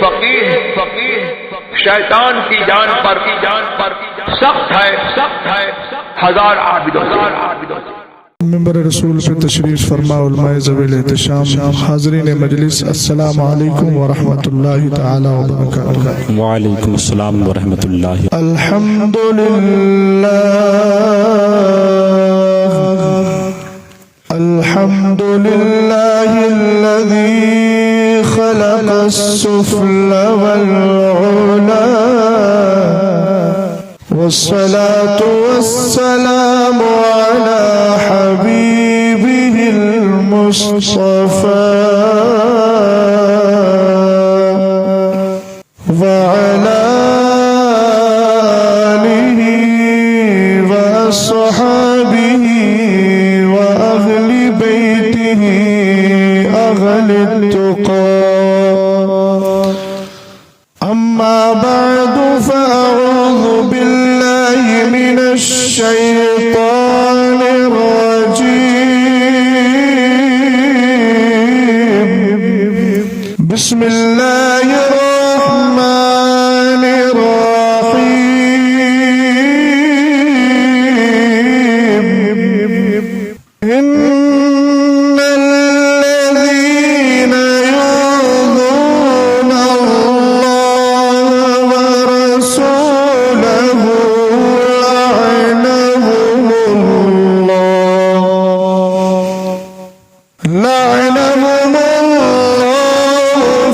فقیر شیطان کی جان پر سخت ہے ہزار عابدوں سے۔ ممبر رسول پہ تشریف فرما علماء ذوی الاحتشام، حاضرین مجلس، السلام علیکم ورحمۃ اللہ تعالی وبرکاتہ۔ وعلیکم السلام ورحمۃ اللہ۔ الحمد للہ الذی خلق السفل والعلا والصلاة والسلام على حبيبه المصطفى وعلى آله وصحبه وأهل بيته أهل التقى، أما بعد فأعوذ بالله من الشيطان الرجيم، بسم الله الرحمن الرحيم، إن الذين يؤذون الله ورسوله لعنهم الله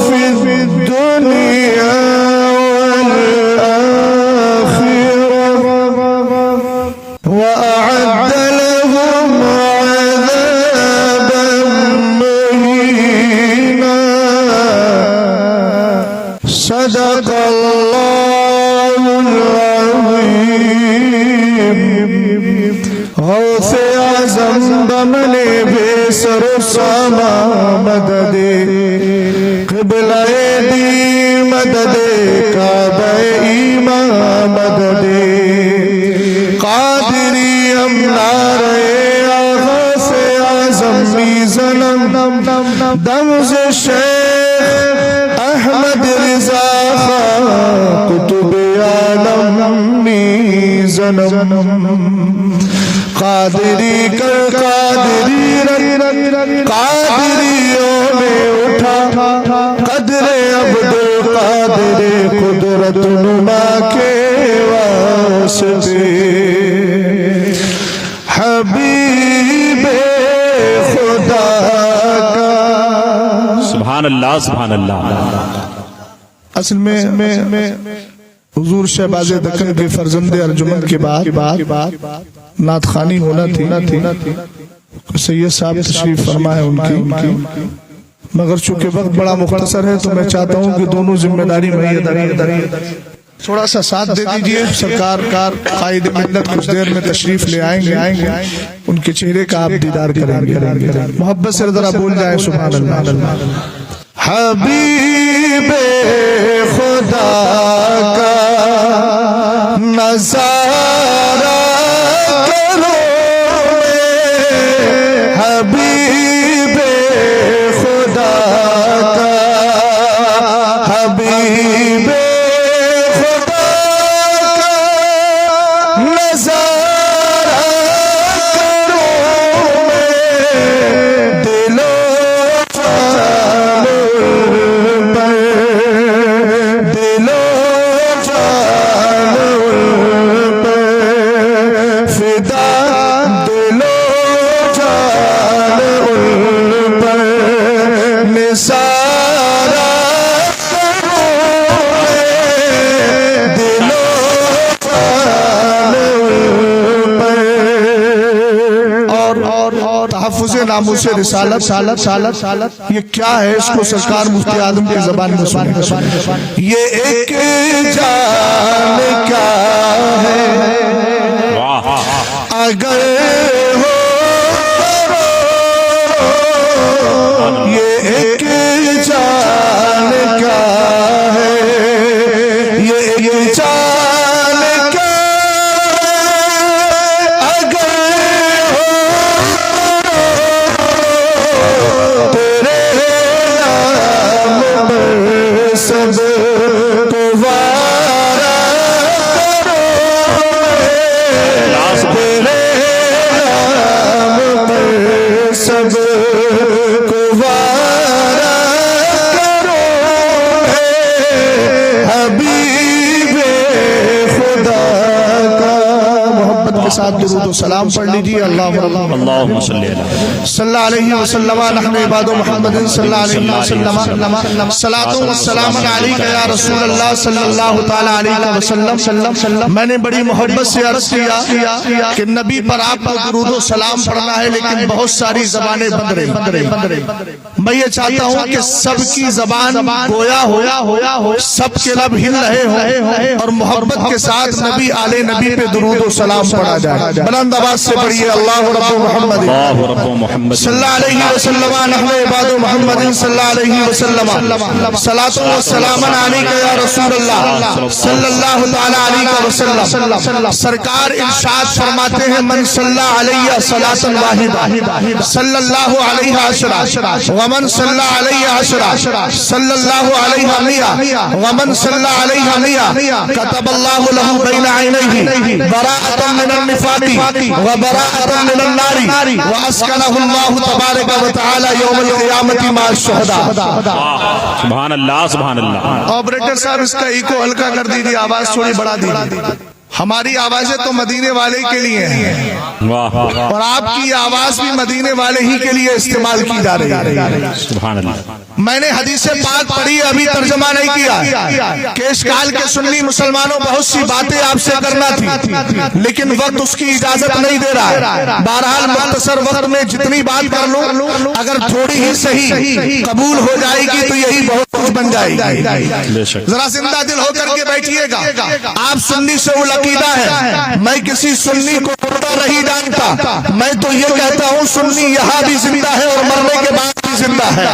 في الدنيا والآخرة وأعد لهم عذابا مهينا، صدق الله العظيم۔ غوث اعظم بملے بے سر و ساما مدد قبلہ دی مدد کعبہ ایمان مدد قادری امنار غوث اعظم میزنم دمز شیخ احمد رضا خان قطب عالم میزنم قادری کر قادری قادریوں میں اٹھا قدر عبدالقادر قدرت نما کے واسطے حبیب خدا کا۔ سبحان اللہ سبحان اللہ۔ اصل میں حضور شہباز دکن کے فرزند ارجمند کے بعد نعت خوانی ہونا تھی، سید صاحب تشریف فرما ہے ان کی، مگر چونکہ وقت بڑا مختصر ہے تو میں چاہتا ہوں کہ دونوں ذمہ داری میں ادا کریں، تھوڑا سا ساتھ دے دیجئے۔ سرکار قائد ملت کچھ دیر میں تشریف لے آئیں گے، ان کے چہرے کا آپ دیدار کریں گے، محبت سے ذرا بول جائیں سبحان اللہ۔ حبیب خدا کا نظارہ کرو، حبیب خدا کا، حبیب خدا کا نظارہ کرو، دلو ناموس رسالت یہ کیا ہے، اس کو سرکار مفتی اعظم کی زبان میں سنیں۔ یہ ایک جان کیا ہے اگر ہو، یہ ایک جان کیا ہے، یہ ایک جان کیا اگر سب کو وارا کرو تیرے نام پر سب کو وارا کرو حبیب خدا کا۔ محبت کے ساتھ درود و سلام پڑھ لیجیے۔ اللہم صلی اللہ صلی اللہ علیہ وسلم نحن عباد محمد صلی اللہ علیہ وسلم صلاۃ و سلام علیک یا رسول اللہ صلی اللہ تعالی علیہ وسلم۔ میں نے بڑی محبت سے عرض کیا کہ نبی پر آپ کو درود و سلام پڑھنا ہے، لیکن بہت ساری زبانیں بند رہی۔ میں یہ چاہتا ہوں کہ سب کی زبان گویا ہو، سب کے لب ہل رہے ہوں اور محبت کے ساتھ نبی آل نبی پہ درود و سلام پڑھا جائے۔ بلند آواز سے پڑھیے اللہ رب محمد صلی اللہ علیہ وسلم نحن عباد محمد صلی اللہ علیہ وسلم صلاۃ و سلام علیک یا رسول اللہ صلی اللہ تعالی علیہ وسلم۔ سرکار ارشاد فرماتے ہیں من صلی علیہ صلاۃ واحدہ صلی اللہ علیہ عشرہ ومن صلی علیہ عشرہ صلی اللہ علیہ مئہ ومن صلی علیہ مئہ کتب اللہ لہ بین عینیہ براءۃ من النفاق وبراءۃ من النار واسکنہ اللہ تبارک و تعالی یوم القیامت مع الشہداء۔ سبحان اللہ سبحان اللہ۔ آپریٹر صاحب اس کا ایکو ہلکا کر دیجیے، آواز تھوڑی بڑھا دیجیے۔ ہماری آوازیں تو مدینے والے کے لیے ہیں واہ اور آپ کی آواز بھی مدینے والے ہی کے لیے استعمال کی جا رہی ہے۔ سبحان اللہ۔ میں نے حدیث پاک پڑھی، ابھی ترجمہ نہیں کیا کہ اشکال کے سنی مسلمانوں بہت سی باتیں آپ سے کرنا تھی، لیکن وقت اس کی اجازت نہیں دے رہا ہے۔ بہرحال مختصر وقت میں جتنی بات کر لوں، اگر تھوڑی ہی صحیح قبول ہو جائے گی تو یہی بہت کچھ بن جائے گی۔ ذرا زندہ دل ہو کر کے بیٹھیے گا۔ آپ سنی سے عقیدہ ہے، میں کسی سنی کو مردہ نہیں جانتا، میں تو یہ کہتا ہوں سنی یہاں بھی زندہ ہے اور مرنے کے بعد بھی زندہ ہے۔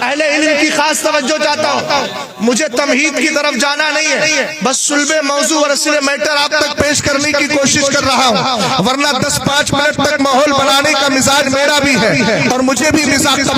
اہل علم کی خاص توجہ چاہتا ہوں، مجھے تمہید کی طرف جانا نہیں ہے، بس سلب موضوع اور اصل میٹر آپ تک پیش کرنے کی کوشش کر رہا ہوں، ورنہ 10-5 منٹ تک ماحول بنانے کا مزاج میرا بھی ہے اور مجھے بھی مزاج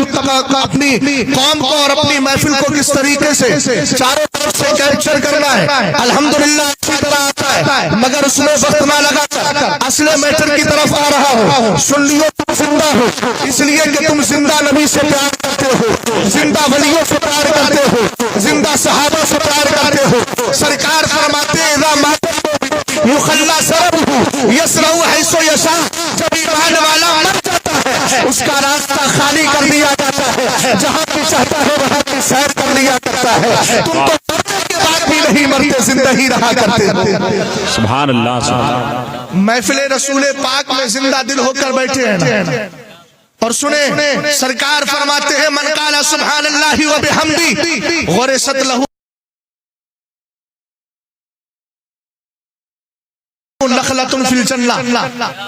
اپنی قوم کو اور اپنی محفل کو کس طریقے سے چاروں طرف سے کیپچر کرنا ہے۔ الحمدللہ اچھی طرح آتا ہے، مگر اس میں وقت نہ لگا کر اصل میٹر کی طرف آ رہا ہو۔ سن لیو تم زندہ ہو اس لیے کہ تم زندہ نبی سے پیار کرتے ہو، زندہ ولیوں سے پیار کرتے ہو، زندہ صحابہ سے پیار کرتے ہو۔ سرکار فرماتے ہیں اذا مات یخلی سربہ یسرع حیث یشاء، جب ایمان والا مر جاتا ہے اس کا راستہ خالی کر دیا جاتا ہے، جہاں بھی چاہتا ہے وہاں کی سیر کر لیا کرتا ہے۔ تم تو مرنے کے بعد بھی نہیں مرتے، زندہ ہی رہا کرتے ہو۔ سبحان اللہ سبحان اللہ۔ محفل رسول پاک میں زندہ دل ہو کر بیٹھے ہیں اور سنیں سرکار فرماتے ہیں من قال سبحان اللہ و بحمدہ غرست لہ نخلۃ فی الجنہ۔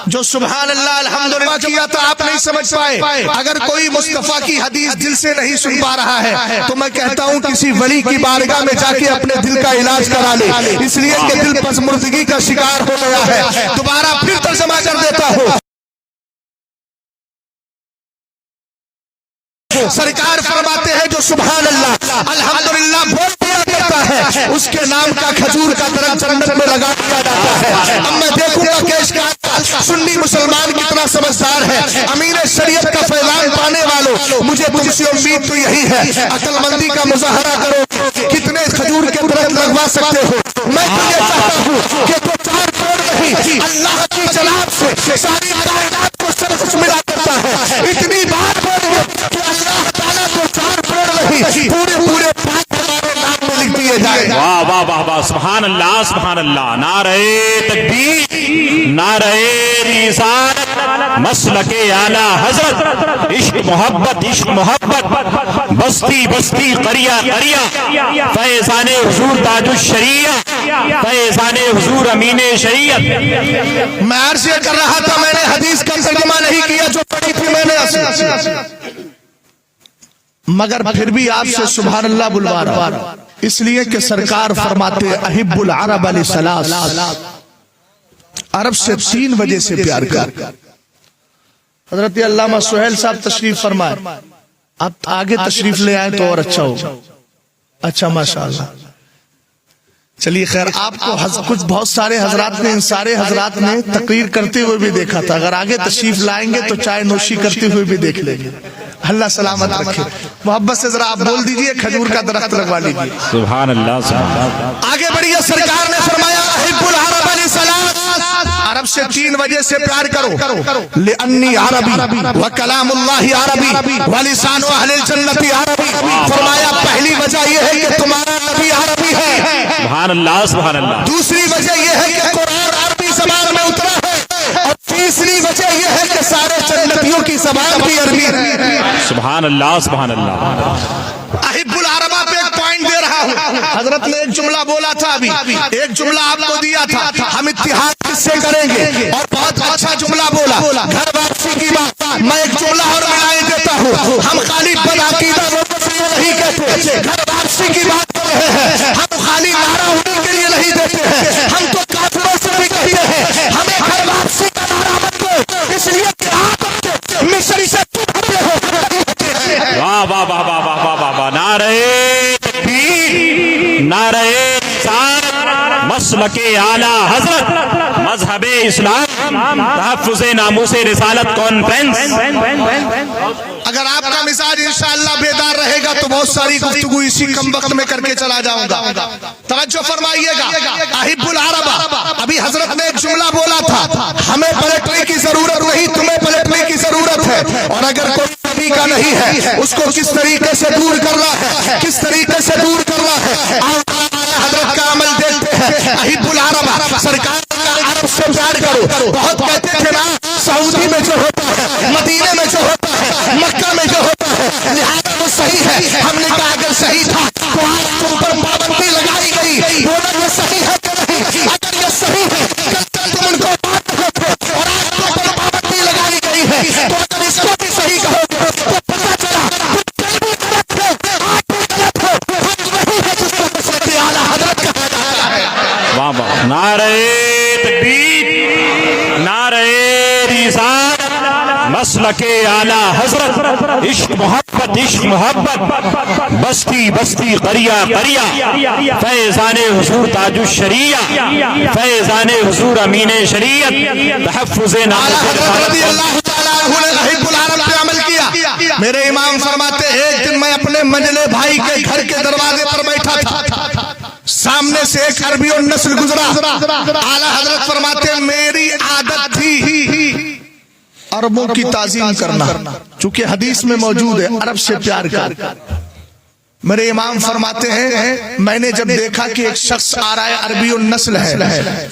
جو سبحان اللہ الحمدللہ کیا تھا آپ نہیں سمجھ پائے، اگر کوئی مصطفیٰ کی حدیث دل سے نہیں سن پا رہا ہے تو میں کہتا ہوں کسی ولی کی بارگاہ میں جا کے اپنے دل کا علاج کرا لے، اس لیے کہ دل پسمردگی کا شکار ہو گیا ہے۔ دوبارہ پھر ترجمہ کر دیتا ہوں، سرکار فرماتے ہیں جو سبحان اللہ الحمدللہ بول دیا کرتا ہے اس کے نام کا کھجور کا درخت جنت میں لگا دیا جاتا ہے۔ اب میں دیکھوں گا کہ اس کا سنی مسلمان کتنا سمجھدار ہے۔ امین شریعت کا فیضان پانے والوں، مجھے تم سے امید تو یہی ہے عقل مندی کا مظاہرہ کرو، کتنے کھجور کے درخت لگوا سکتے ہو۔ میں تو یہ چاہتا ہوں کہ تو چار توڑ نہیں، اللہ کی جناب سے ساری کائنات کو سب کچھ ملا کرتا ہے۔ اتنی بات بولیے کہ اللہ تعالیٰ کو چار توڑ نہیں، پورے پاک ہمارے نام میں لکھ دیے جائے۔ واہ واہ واہ واہ سبحان اللہ سبحان اللہ۔ نعرہ تکبیر، نعرہ رسالت، مسلک اعلی حضرت، عشق محبت عشق محبت، بستی بستی قریہ قریہ، فیضان حضور تاج الشریعہ، فیضان حضور امین شریعت۔ میں عرض یہ کر رہا تھا میں نے حدیث کا ترجمہ نہیں کیا جو پڑھی تھی میں نے، مگر پھر بھی آپ سے سبحان اللہ بلوا رہا، اس لیے کہ سرکار فرماتے احب العرب لثلاث، عرب سے 3 وجہ سے پیار کر۔ حضرت علامہ سہیل صاحب تشریف فرمائے، اب آگے تشریف لے آئیں تو اور اچھا ہوگا۔ اچھا ماشاءاللہ. چلیے خیر، آپ کو کچھ بہت سارے حضرات نے، ان سارے حضرات نے تقریر کرتے ہوئے بھی دیکھا تھا. اگر آگے تشریف لائیں گے تو چائے نوشی کرتے ہوئے بھی دیکھ لیں گے. اللہ سلامت رکھے. محبت سے ذرا آپ بول دیجئے کھجور کا درخت لگوا لیجئے. سبحان اللہ سبحان اللہ. آگے بڑھیے. سرکار نے فرمایا احب العرب لثلاث، عرب سے 3 وجہ سے پیار کرو. لأنی عربی وکلام اللہ عربی ولسان اہل الجنت عربی. فرمایا پہلی وجہ یہ ہے کہ تمہارا نبی عربی ہے. سبحان اللہ سبحان اللہ. دوسری وجہ یہ ہے کہ قرآن عربی زبان میں اترا ہے. اور تیسری وجہ یہ ہے کہ سارے جنتیوں کی زبان بھی عربی ہے. سبحان اللہ سبحان اللہ. احب العربہ پہ ایک پوائنٹ دے رہا ہوں. حضرت نے ایک جملہ بولا تھا، ابھی ایک جملہ آپ کو دیا تھا، ہم اتحاد کس سے کریں گے، اور بہت اچھا جملہ بولا. گھر واپسی کی بات میں ایک جملہ اور ملائے دیتا ہوں. ہم خالی بدعقیدہ لوگوں سے یہ نہیں کہتے گھر واپسی کی بات کر رہے ہیں. ہم خالی نعرہ ہونے کے لیے نہیں دیتے ہیں، ہم تو کافروں سے بھی کہتے ہیں ہمیں گھر واپسی کا نعرہ مت دو، اس لیے کہ آپ مصر سے ہو. واہ واہ واہ واہ واہ واہ واہ واہ. نعرہ تکبیر، نعرہ رسالت، مسلک اعلی حضرت، مذہب اسلام، تحفظ ناموس رسالت کانفرنس. اگر آپ کا مزاج انشاءاللہ بیدار رہے گا تو بہت ساری گفتگو اسی کم وقت میں کر کے چلا جاؤں گا. توجہ فرمائیے گا. احب العرب، ابھی حضرت نے ایک جملہ بولا تھا، ہمیں پلٹنے کی ضرورت نہیں، تمہیں پلٹنے کی ضرورت ہے. اور اگر کوئی نبی کا نہیں ہے اس کو کس طریقے سے دور کرنا ہے، کس طریقے سے دور کرنا ہے، حضرت کا عمل دیکھتے ہیں. احب العرب، سرکار کا عرب سے پیار کرو. بہت کہتے تھے نا سعودی میں جو ہوتا ہے، مدینے میں جو ہوتا ہے، مکہ میں جو ہوتا ہے، لہذا وہ صحیح ہے. ہم نے کہا اگر صحیح تھا تو آج تم پر پابندی لگائی گئی، بولا یہ صحیح ہے کہ نہیں. اگر یہ صحیح ہے کل تم ان کو بات کرتے اور آج تم پر پابندی لگائی گئی ہے، تو اگر اس کو بھی صحیح کہو گے تو پتہ چلا تم بھی غلط ہو، آپ بھی غلط ہو. ہم وہی ہے جس کو مسلک اعلی حضرت کہا جاتا ہے. واہ واہ. نعرہ تکبیر، نعرہ رسالت، مسلک اعلی حضرت، عشق محبت عشق محبت، بستی بستی قریہ قریہ، فیضان حضور تاج الشریعہ، فیضان حضور امین شریعت، تحفظ ناموس رضی اللہ تعالیٰ عنہ نے احب العرب پہ عمل کیا. میرے امام فرماتے ایک دن میں اپنے منجلے بھائی کے گھر کے دروازے پر بیٹھا تھا، سامنے سے ایک عربی النسل گزرا. اعلیٰ حضرت فرماتے میری عادت تھی عربوں کی تعظیم کرنا، چونکہ حدیث میں موجود ہے عرب سے پیار کر. میرے امام فرماتے ہیں میں نے جب دیکھا کہ ایک شخص آ رہا ہے عربی النسل ہے،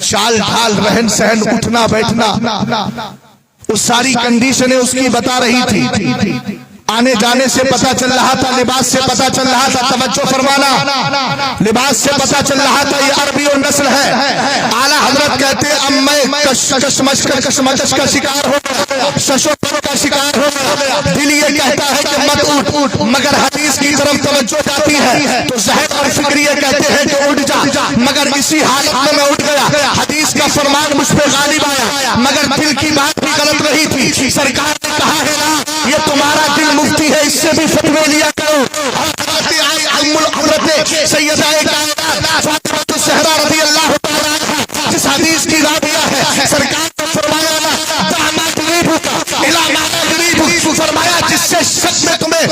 چال ڈھال رہن سہن اٹھنا بیٹھنا وہ ساری کنڈیشنیں اس کی بتا رہی تھی. آنے جانے سے پتا چل رہا تھا، لباس سے پتا چل رہا تھا. توجہ فرمانا، لباس سے پتا چل رہا تھا یہ عربی اور نسل ہے. اعلیٰ حضرت کہتے اب میں کشمکش کا شکار ہو گیا، ششوپر کا شکار ہو گیا. دل یہ کہتا ہے کہ مت اٹھ، مگر حدیث کی طرف توجہ جاتی ہے تو ذہن اور فکر یہ کہتے ہیں کہ اٹھ جا، مگر اسی حالت میں میں اٹھ گیا. حدیث کا فرمان مجھ پہ غالب آیا، مگر دل کی بات بھی غلط رہی تھی. سرکار نے کہا ہے نا یہ تمہارا دل مفتی ہے، اس سے بھی فتوے لیا کرو. حضرت سیدہ فاطمہ الزہرا رضی اللہ تعالیٰ عنہا جس حدیث کی راویہ ہے، سرکار نے فرمایا دعما غریبک الی ما غریبک، فرمایا جس سے شک میں تمہیں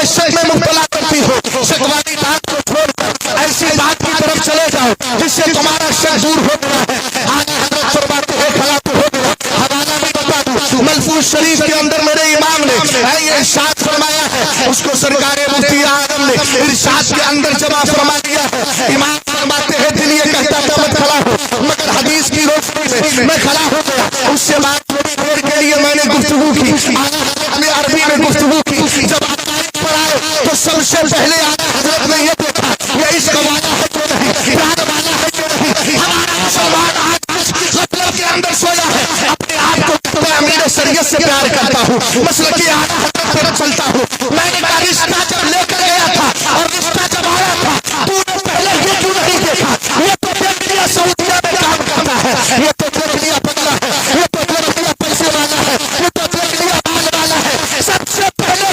شک میں مبتلا کرتی ہو، شک والی بات کو چھوڑ کر ایسی بات کی طرف چلے جاؤ جس سے تمہارا شک دور ہو گیا ہے. حضرت فرماتے ہیں کھڑا تو ہو گیا. حوالہ بھی بتا دوں، ملفوظ شریف کے اندر میرے امام نے یہ ارشاد فرمایا ہے، اس کو سرکار مفتی اعظم نے ارشاد کے اندر جمع فرما دیا ہے. امام فرماتے ہیں دل یہ کہتا تھا مت کھڑا ہو، مگر حدیث کی روشنی میں کھڑا ہو گیا. اس سے بعد تھوڑی دیر کے لیے میں نے گفتگو کی، اپنی عربی میں گفتگو کی. جب عقائد پر آئے تو سب سے پہلے اعلیٰ حضرت نے یہ دیکھا یہ عشق والا ہے جو نہیں، پیار والا ہے جو نہیں. ہمارا مسلمان آج مطلب کے اندر سویا ہے، اپنے آپ کو امیر شریعت سے پیار کرتا ہوں، مسلک اعلیٰ حضرت پر چلتا ہوں. میں نے کہا رشتہ جب لے کر گیا تھا اور رشتہ جب آیا تھا تو نے پہلے یہ کیوں نہیں دیکھا؟ یہ تو دیکھ لیا سعودیہ میں کام کرتا ہے، یہ تو دیکھ لیا بنگلہ ہے، یہ تو دیکھ لیا پیسے والا ہے، یہ تو دیکھ لیا مال والا ہے. سب سے پہلے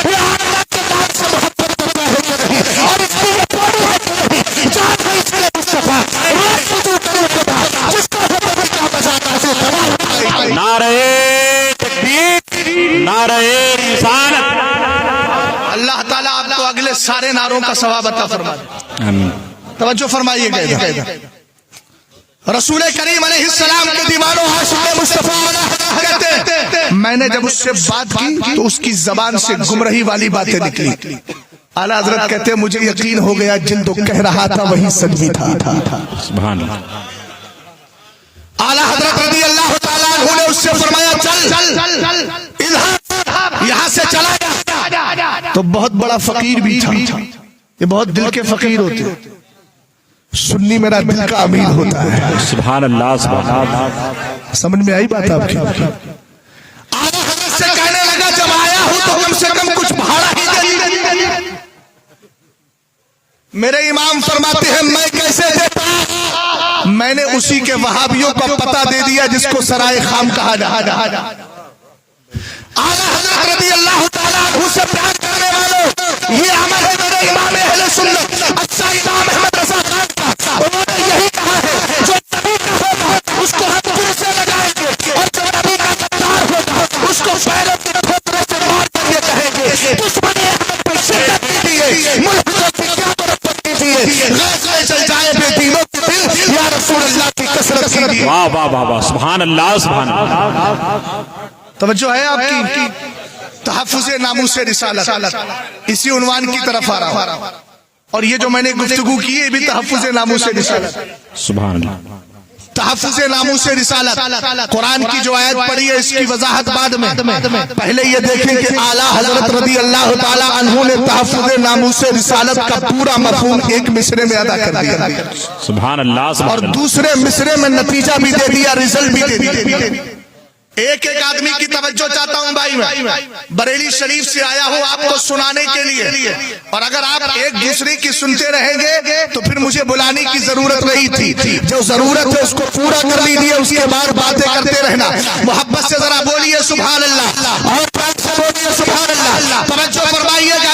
یہ آخرت کے نام سے محبت کرتا ہے کہ نہیں، اور ناروں کا ثواب عطا فرما دے. آمین. توجہ فرمائیے گا. رسول کریم علیہ السلام کے دیوانوں عاشق مصطفیٰ کہتے ہیں میں نے جب اس سے بات کی تو اس کی زبان سے گمراہی والی باتیں نکلی. اعلیٰ حضرت کہتے ہیں مجھے یقین ہو گیا جن تو کہہ رہا تھا وہی سچ بھی تھا. سبحان اللہ. اعلیٰ حضرت رضی اللہ تعالیٰ عنہ نے اس سے فرمایا چل یہاں سے چلا جا. تو بہت بڑا فقیر بھی تھا. یہ بہت دل کے فقیر ہوتے ہیں. سنی میرا دل کا امیر ہوتا ہے. سبحان اللہ. سبحان اللہ. سمجھ میں آئی بات آپ کی؟ اعلیٰ حضرت سے کہنے لگا جب آیا ہوں تو کم سے کم کچھ بھاڑا ہی دے. میرے امام فرماتے ہیں میں کیسے دیتا؟ میں نے اسی کے وہابیوں کا پتہ دے دیا جس کو سرائے خام کہا جا. اعلیٰ حضرت رضی اللہ تعالیٰ عنہ سے پیار کرنے والوں یہ عمل ہے میرے امام اہل سنت اچھا امام احمد رضا خان کا. انہوں نے یہی کہا ہے جو نبی کا ہوگا اس کو ہم دل سے لگائیں گے اور جو نبی کا غدار ہوگا اس کو پیروں کے ٹھوکروں سے مار کر یہ کہیں گے دشمن احمد پر شدت دیجیے ملحدوں کی کیا مربت دیجیے غیظ میں چل جائے بے دینوں کے دل یا رسول اللہ کی کثرت کیجیے. واہ واہ واہ واہ. سبحان اللہ. سبحان اللہ. توجہ ہے آپ کی؟ تحفظ ناموس رسالت اسی عنوان کی طرف آ رہا ہوں. اور یہ جو میں نے گفتگو کی ہے بھی تحفظ ناموس رسالت. سبحان اللہ. تحفظ ناموس رسالت قرآن کی جو آیت پڑھی ہے اس کی وضاحت بعد میں. پہلے یہ دیکھیں کہ اعلیٰ حضرت رضی اللہ تعالی عنہ نے تحفظ ناموس رسالت کا پورا مفہوم ایک مصرے میں ادا کر دیا سبحان اللہ. اور دوسرے مصرے میں نتیجہ بھی دے دیا رزلٹ بھی دے دیا. ایک ایک آدمی کی توجہ چاہتا ہوں بھائی میں بریلی شریف سے آیا ہوں آپ کو سنانے کے لیے. اور اگر آپ ایک دوسرے کی سنتے رہیں گے تو پھر مجھے بلانے کی ضرورت نہیں تھی. جو ضرورت ہے اس کو پورا کر لیجیے اس کے بعد باتیں کرتے رہنا. محبت سے ذرا بولیے سبحان اللہ اور پیار سے بولیے سبحان اللہ. توجہ فرمائیے گا.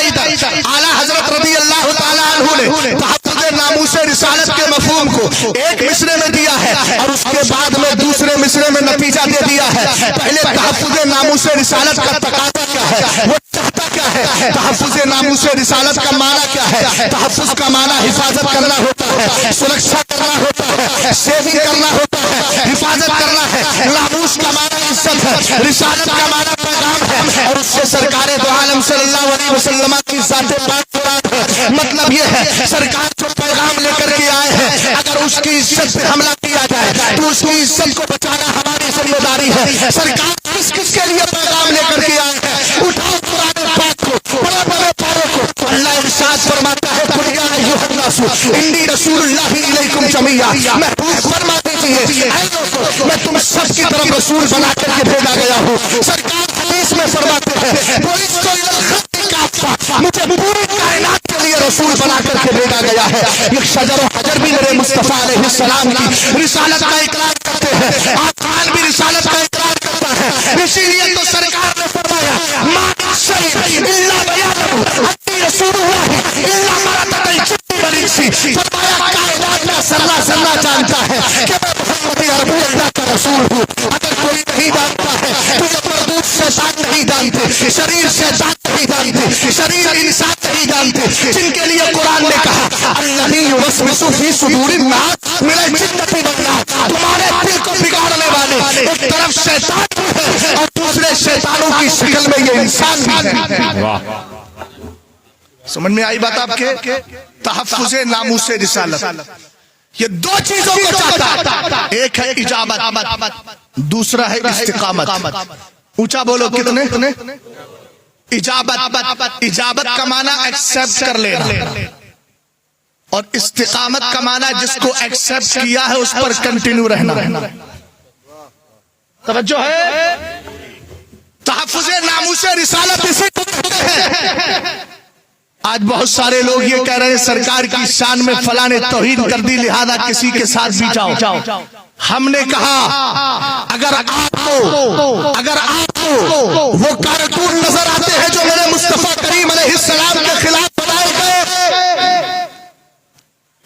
اعلیٰ حضرت رضی اللہ تعالیٰ عنہ نے تحفظ ناموس رسالت کے مفہوم کو ایک مصرے میں دیا ہے اور اس کے بعد میں دوسرے مصرے میں نتیجہ دے دیا ہے. پہلے تحفظ ناموس رسالت کا تقاضا کیا ہے وہ چاہتا کیا ہے. تحفظ ناموس رسالت کا معنی کیا ہے؟ تحفظ کا معنی حفاظت کرنا ہوتا ہے سرکشا کرنا ہوتا ہے سیونگ کرنا ہوتا ہے حفاظت کرنا ہے. ناموس کا معنی عزت ہے رسالت کا معنی پیغام ہے اور اس سے سرکار دو عالم صلی اللہ علیہ وسلم کی ذات پاک مراد ہے. مطلب یہ ہے سرکار جو پیغام لے کر کے آئے ہیں اگر اس کی عزت پہ حملہ کیا جائے تو اس کی عزت کو بچانا ہماری ذمہ داری ہے. سرکار کس کس کے لیے پیغام لے کر کے آئے ہیں؟ اٹھاؤ قرآن پاک کو بڑے بڑے پاروں کو. اللہ ارشاد فرماتا ہے قل یا ایھا الناس انی رسول اللہ الیکم جمیعا. محبوب فرما دیجیے اے لوگوں میں تم سب کی طرف رسول بنا کر کے بھیجا گیا ہوں. سرکار حدیث میں فرماتے ہیں بعثت الی الخلق کافہ مجھے پوری کائنات کے لیے رسول بنا کر کے بھیجا گیا ہے. ایک شجر و حجر بھی میرے مصطفیٰ علیہ السلام کی رسالت کا اقرار کرتے ہیں. آسمان بھی رسالت کا اقرار کرتا ہے. اسی لیے تو سرکار نے فرمایا ما من شیء الا بیانہ انی رسول اللہ الا مرتبہ الجن والانس. فرمایا کائنات کا ذرہ ذرہ جانتا ہے کہ میں محمد عربی اللہ کا رسول ہوں. اگر کوئی نہیں جانتا ہے تو یہ مردود شیطان نہیں جانتے شریر شیطان نہیں جانتے شریر انسان نہیں جانتے جن کے لیے قرآن نے کہا الذی یوسوس فی صدور الناس من الجنۃ والناس. تمہارے دل کو بگاڑنے والے ایک طرف شیطان بھی ہے اور دوسرے شیطانوں کی شکل میں یہ انسان بھی ہے. سمجھ میں آئی بات آپ کے؟ تحفظ ناموس رسالت یہ دو چیزوں کو چاہتا ہے. ایک ہے اجابت دوسرا ہے استقامت. اونچا بولو کتنے؟ اجابت کا معنی ایکسپٹ کر لینا اور استقامت کا معنی جس کو ایکسپٹ کیا ہے اس پر کنٹینیو رہنا. توجہ ہے. تحفظ ناموس رسالت اسی کو کہتے ہیں. آج بہت سارے لوگ یہ کہہ رہے ہیں سرکار کی شان میں فلاں نے توہین کر دی لہذا کسی کے ساتھ بھی جاؤ. ہم نے کہا اگر آپ کو وہ کارٹون نظر آتے ہیں جو میرے مصطفیٰ کریم علیہ السلام کے خلاف بنائے گئے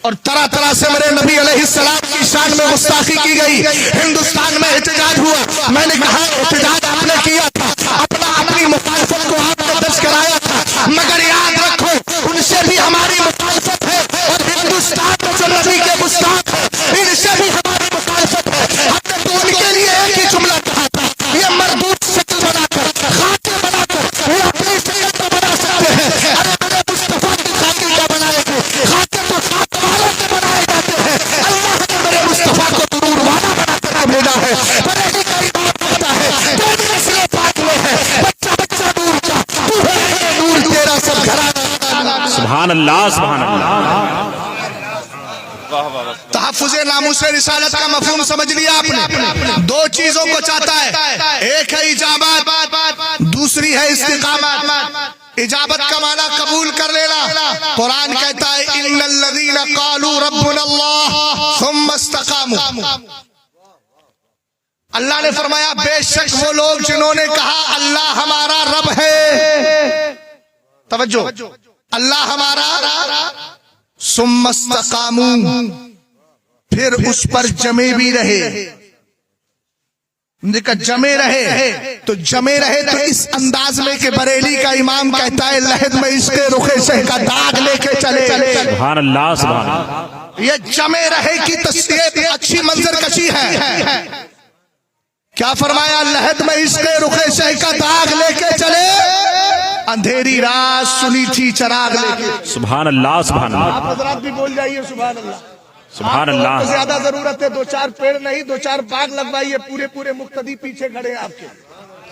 اور طرح طرح سے میرے نبی علیہ السلام کی شان میں گستاخی کی گئی. ہندوستان میں احتجاج ہوا. میں نے کہا احتجاج آپ نے کیا تھا اپنی مخالفت کو آپ نے درج کرایا تھا مگر یاد رکھو ان سے بھی ہم سبحان اللہ سبحان اللہ. تحفظ ناموس رسالت کا مفہوم سمجھ لیا آپ نے. دو چیزوں کو چاہتا ہے، ایک ہے اجابت، دوسری ہے استقامت. اجابت کا معنی قبول کر لینا. قرآن کہتا ہے ان الذین قالوا ربنا اللہ ثم استقاموا. اللہ نے فرمایا بے شک وہ لوگ جنہوں نے کہا اللہ ہمارا رب ہے، توجہ، اللہ ہمارا، ثم استقاموا، پھر اس پر جمے بھی رہے. جمے رہے تو جمے رہے تو اس انداز میں کہ بریلی کا امام کہتا ہے لحد میں اس کے رخ سے کا داغ لے کے چلے. سبحان اللہ سبحان اللہ. یہ جمے رہے کی تصویر اچھی منظر کشی ہے. کیا فرمایا؟ لحد میں اس کے رخ سے کا داغ لے کے چلے، اندھیری رات سنی تھی چراغ لے کے. سبحان اللہ سبحان اللہ. آپ حضرات بھی بول جائیے سبحان اللہ. سبحان اللہ. زیادہ ضرورت ہے 2-4 پیڑ نہیں 2-4 باغ لگوائیے، پورے مقتدی پیچھے کھڑے ہیں آپ کے.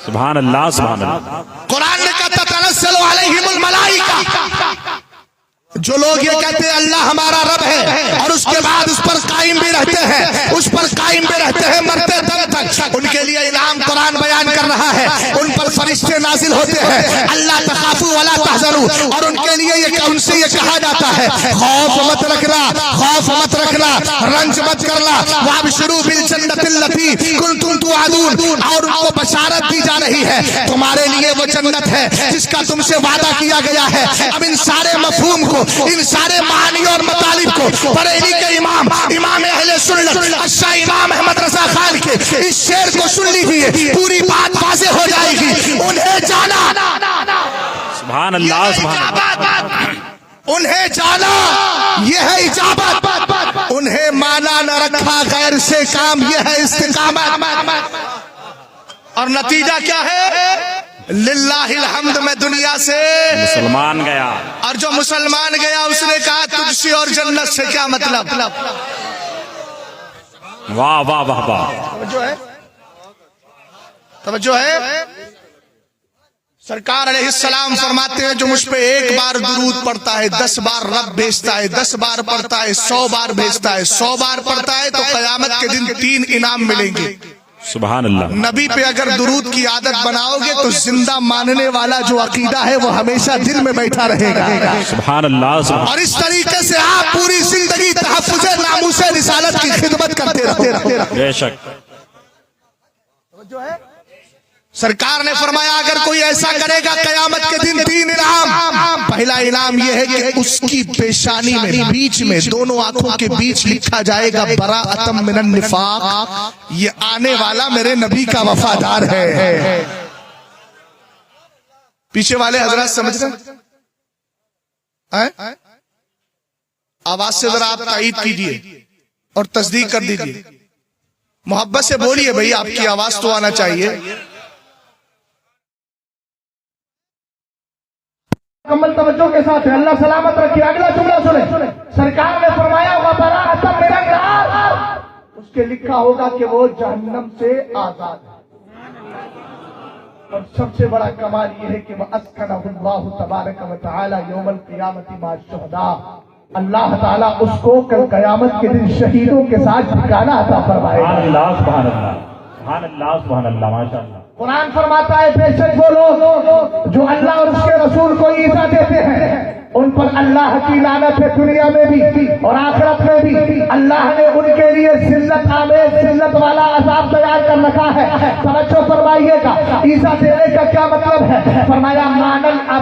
سبحان اللہ سبحان اللہ. قرآن نے کہا تنزل علیہم الملائکہ. جو لوگ یہ کہتے ہیں اللہ ہمارا رب ہے اور اس کے بعد اس پر قائم بھی رہتے ہیں مرتے دم تک، ان کے لیے انعام قرآن بیان کر رہا ہے. ان پر فرشتے نازل ہوتے ہیں، اللہ تخافوا ولا تحزنوا، اور ان کے لیے ان سے یہ کہا جاتا ہے خوف مت رکھنا، رنج مت کرنا. وابشروا بالجنۃ التي کنتم توعدون، اور ان کو بشارت دی جا رہی ہے تمہارے لیے وہ جنت ہے جس کا تم سے وعدہ کیا گیا ہے. اب ان سارے مفہوم کو، ان سارے معانی اور مطالب کو بریلی کے امام اہل سنت اشاہ امام احمد رضا خان کے اس شعر کو سن لیجیے، پوری بات واضح ہو جائے گی. انہیں جانا، سبحان اللہ سبحان اللہ. انہیں جانا یہ ہے اجابت، انہیں مانا نہ رکھا غیر سے کام، یہ ہے استقامت. اور نتیجہ کیا ہے؟ للہ الحمد میں دنیا سے مسلمان گیا، اور جو مسلمان گیا اس نے کہا تجھ سے اور جنت سے کیا مطلب. واہ واہ واہ واہ. توجہ ہے. سرکار علیہ السلام فرماتے ہیں جو مجھ پہ ایک بار درود پڑھتا ہے 10 بار رب بھیجتا ہے، 10 بار پڑھتا ہے 100 بار بھیجتا ہے، 100 بار پڑھتا ہے تو قیامت کے دن 3 انعام ملیں گے. سبحان اللہ. نبی پہ اگر درود کی عادت بناؤ گے تو زندہ ماننے والا جو عقیدہ ہے وہ ہمیشہ دل میں بیٹھا رہے گا. سبحان اللہ سبحان. اور اس طریقے سے آپ پوری زندگی تحفظ ناموس رسالت کی خدمت کرتے رہتے. بے شک. سرکار نے فرمایا اگر کوئی ایسا کرے گا قیامت کے دن 3 انعام. پہلا انعام یہ ہے کہ اس کی پیشانی میں بیچ میں دونوں آنکھوں کے بیچ لکھا جائے گا براءۃ من النفاق، یہ آنے والا میرے نبی کا وفادار ہے. پیچھے والے حضرات سمجھ رہے ہیں؟ آواز سے ذرا آپ تائید کیجئے اور تصدیق کر دیجئے. محبت سے بولیے بھئی، آپ کی آواز تو آنا چاہیے. مکمل توجہ کے ساتھ ہے. اللہ سلامت رکھے. اگلا جملہ سنیں. سرکار نے فرمایا وَبَرَاءَةً مِنَ النَّارِ، اس کے لکھا ہوگا کہ وہ جہنم سے آزاد ہے. اور سب سے بڑا کمال یہ ہے کہ وَأَسْكَنَهُ اللَّهُ تَبَارَكَ وَتَعَالَى يَوْمَ الْقِيَامَةِ مَعَ الشُّهَدَاءِ. اللہ تعالیٰ اس کو کل قیامت کے دن شہیدوں کے ساتھ ٹھکانہ عطا فرمائے گا. سبحان اللہ سبحان اللہ. سبحان اللہ سبحان اللہ. ماشاء اللہ. قرآن فرماتا ہے بے شک وہ لوگ جو اللہ اور اس کے رسول کو ایذا دیتے ہیں ان پر اللہ کی لعنت ہے دنیا میں بھی اور آخرت میں بھی. اللہ نے ان کے لیے ذلت آمیز، ذلت والا عذاب تیار کر رکھا ہے. توجہ فرمائیے گا. ایذا دینے کا کیا مطلب ہے؟ فرمایا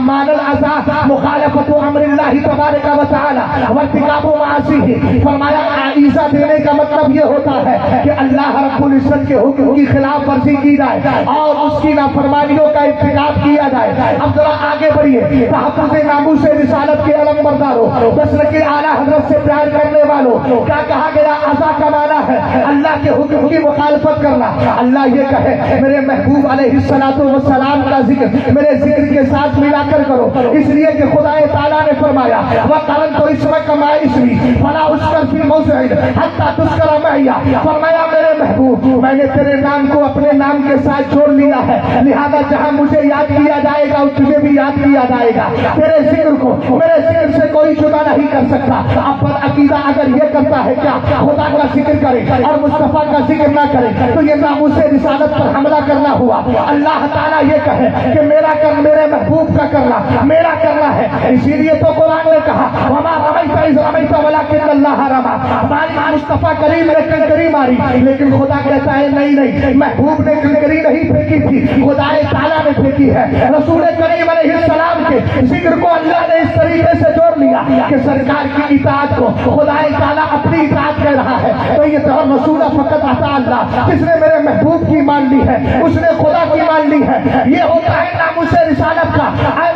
مان العذاب مخالفت امر اللہ تبارک و تعالی وارتکاب معاصیہ. فرمایا ایذا دینے کا مطلب یہ ہوتا ہے کہ اللہ رب العزت کے حکم کی خلاف ورزی کی جائے اور اس کی نافرمانیوں کا ارتکاب کیا جائے. اب ذرا آگے بڑھیے. تحفظ ناموس رسالت کے علم برداروں، مسلک اعلیٰ حضرت سے پیار کرنے والوں، کیا کہا گیا؟ عزا کا معنی ہے اللہ کے حکم کی مخالفت کرنا. اللہ یہ کہے میرے محبوب علیہ السلام کا ذکر میرے ذکر کے ساتھ ملا کر کرو, اس لیے کہ خدا تعالیٰ نے فرمایا وَقَرَنْتُ اسْمَكَ مَعَ اسْمِي فَلَا أُذْكَرُ فِي مَوْضِعٍ حَتَّى تُذْكَرَ مَعِيَ. فرمایا میرے محبوب میں نے تیرے نام کو اپنے نام کے ساتھ جوڑ لیا ہے, لہذا جہاں مجھے یاد کیا جائے گا تجھے بھی یاد کیا جائے گا. تیرے ذکر کو میرے ذکر سے کوئی جدا نہیں کر سکتا. اب عقیدہ اگر یہ کرتا ہے کیا خدا کا ذکر کرے اور مصطفیٰ کا ذکر نہ کرے تو یہ ناموس رسالت پر حملہ کرنا ہوا. اللہ تعالیٰ یہ کہے کہ میرا کر میرے محبوب کا کرنا میرا کرنا ہے. اسی لیے تو قرآن نے کہا وما رمیت اذ رمیت ولکن اللہ رمی. ہماری مصطفیٰ کریم نے کنکری ماری لیکن خدا کہتا ہے نہیں محبوب نے کنکری نہیں پھینکی تھی, خدا تعالیٰ نے پھینکی ہے. رسول کریم علیہ السلام کے ذکر کو اللہ نے اس طریقے سے جوڑ لیا کہ سرکار کی اطاعت کو خدا تعالیٰ اپنی اطاعت کہہ رہا ہے. تو یہ تو رسول فقط عطا اللہ, جس نے میرے محبوب کی مان لی ہے اس نے خدا کی مان لی ہے. یہ ہوتا ہے ناموس رسالت کا,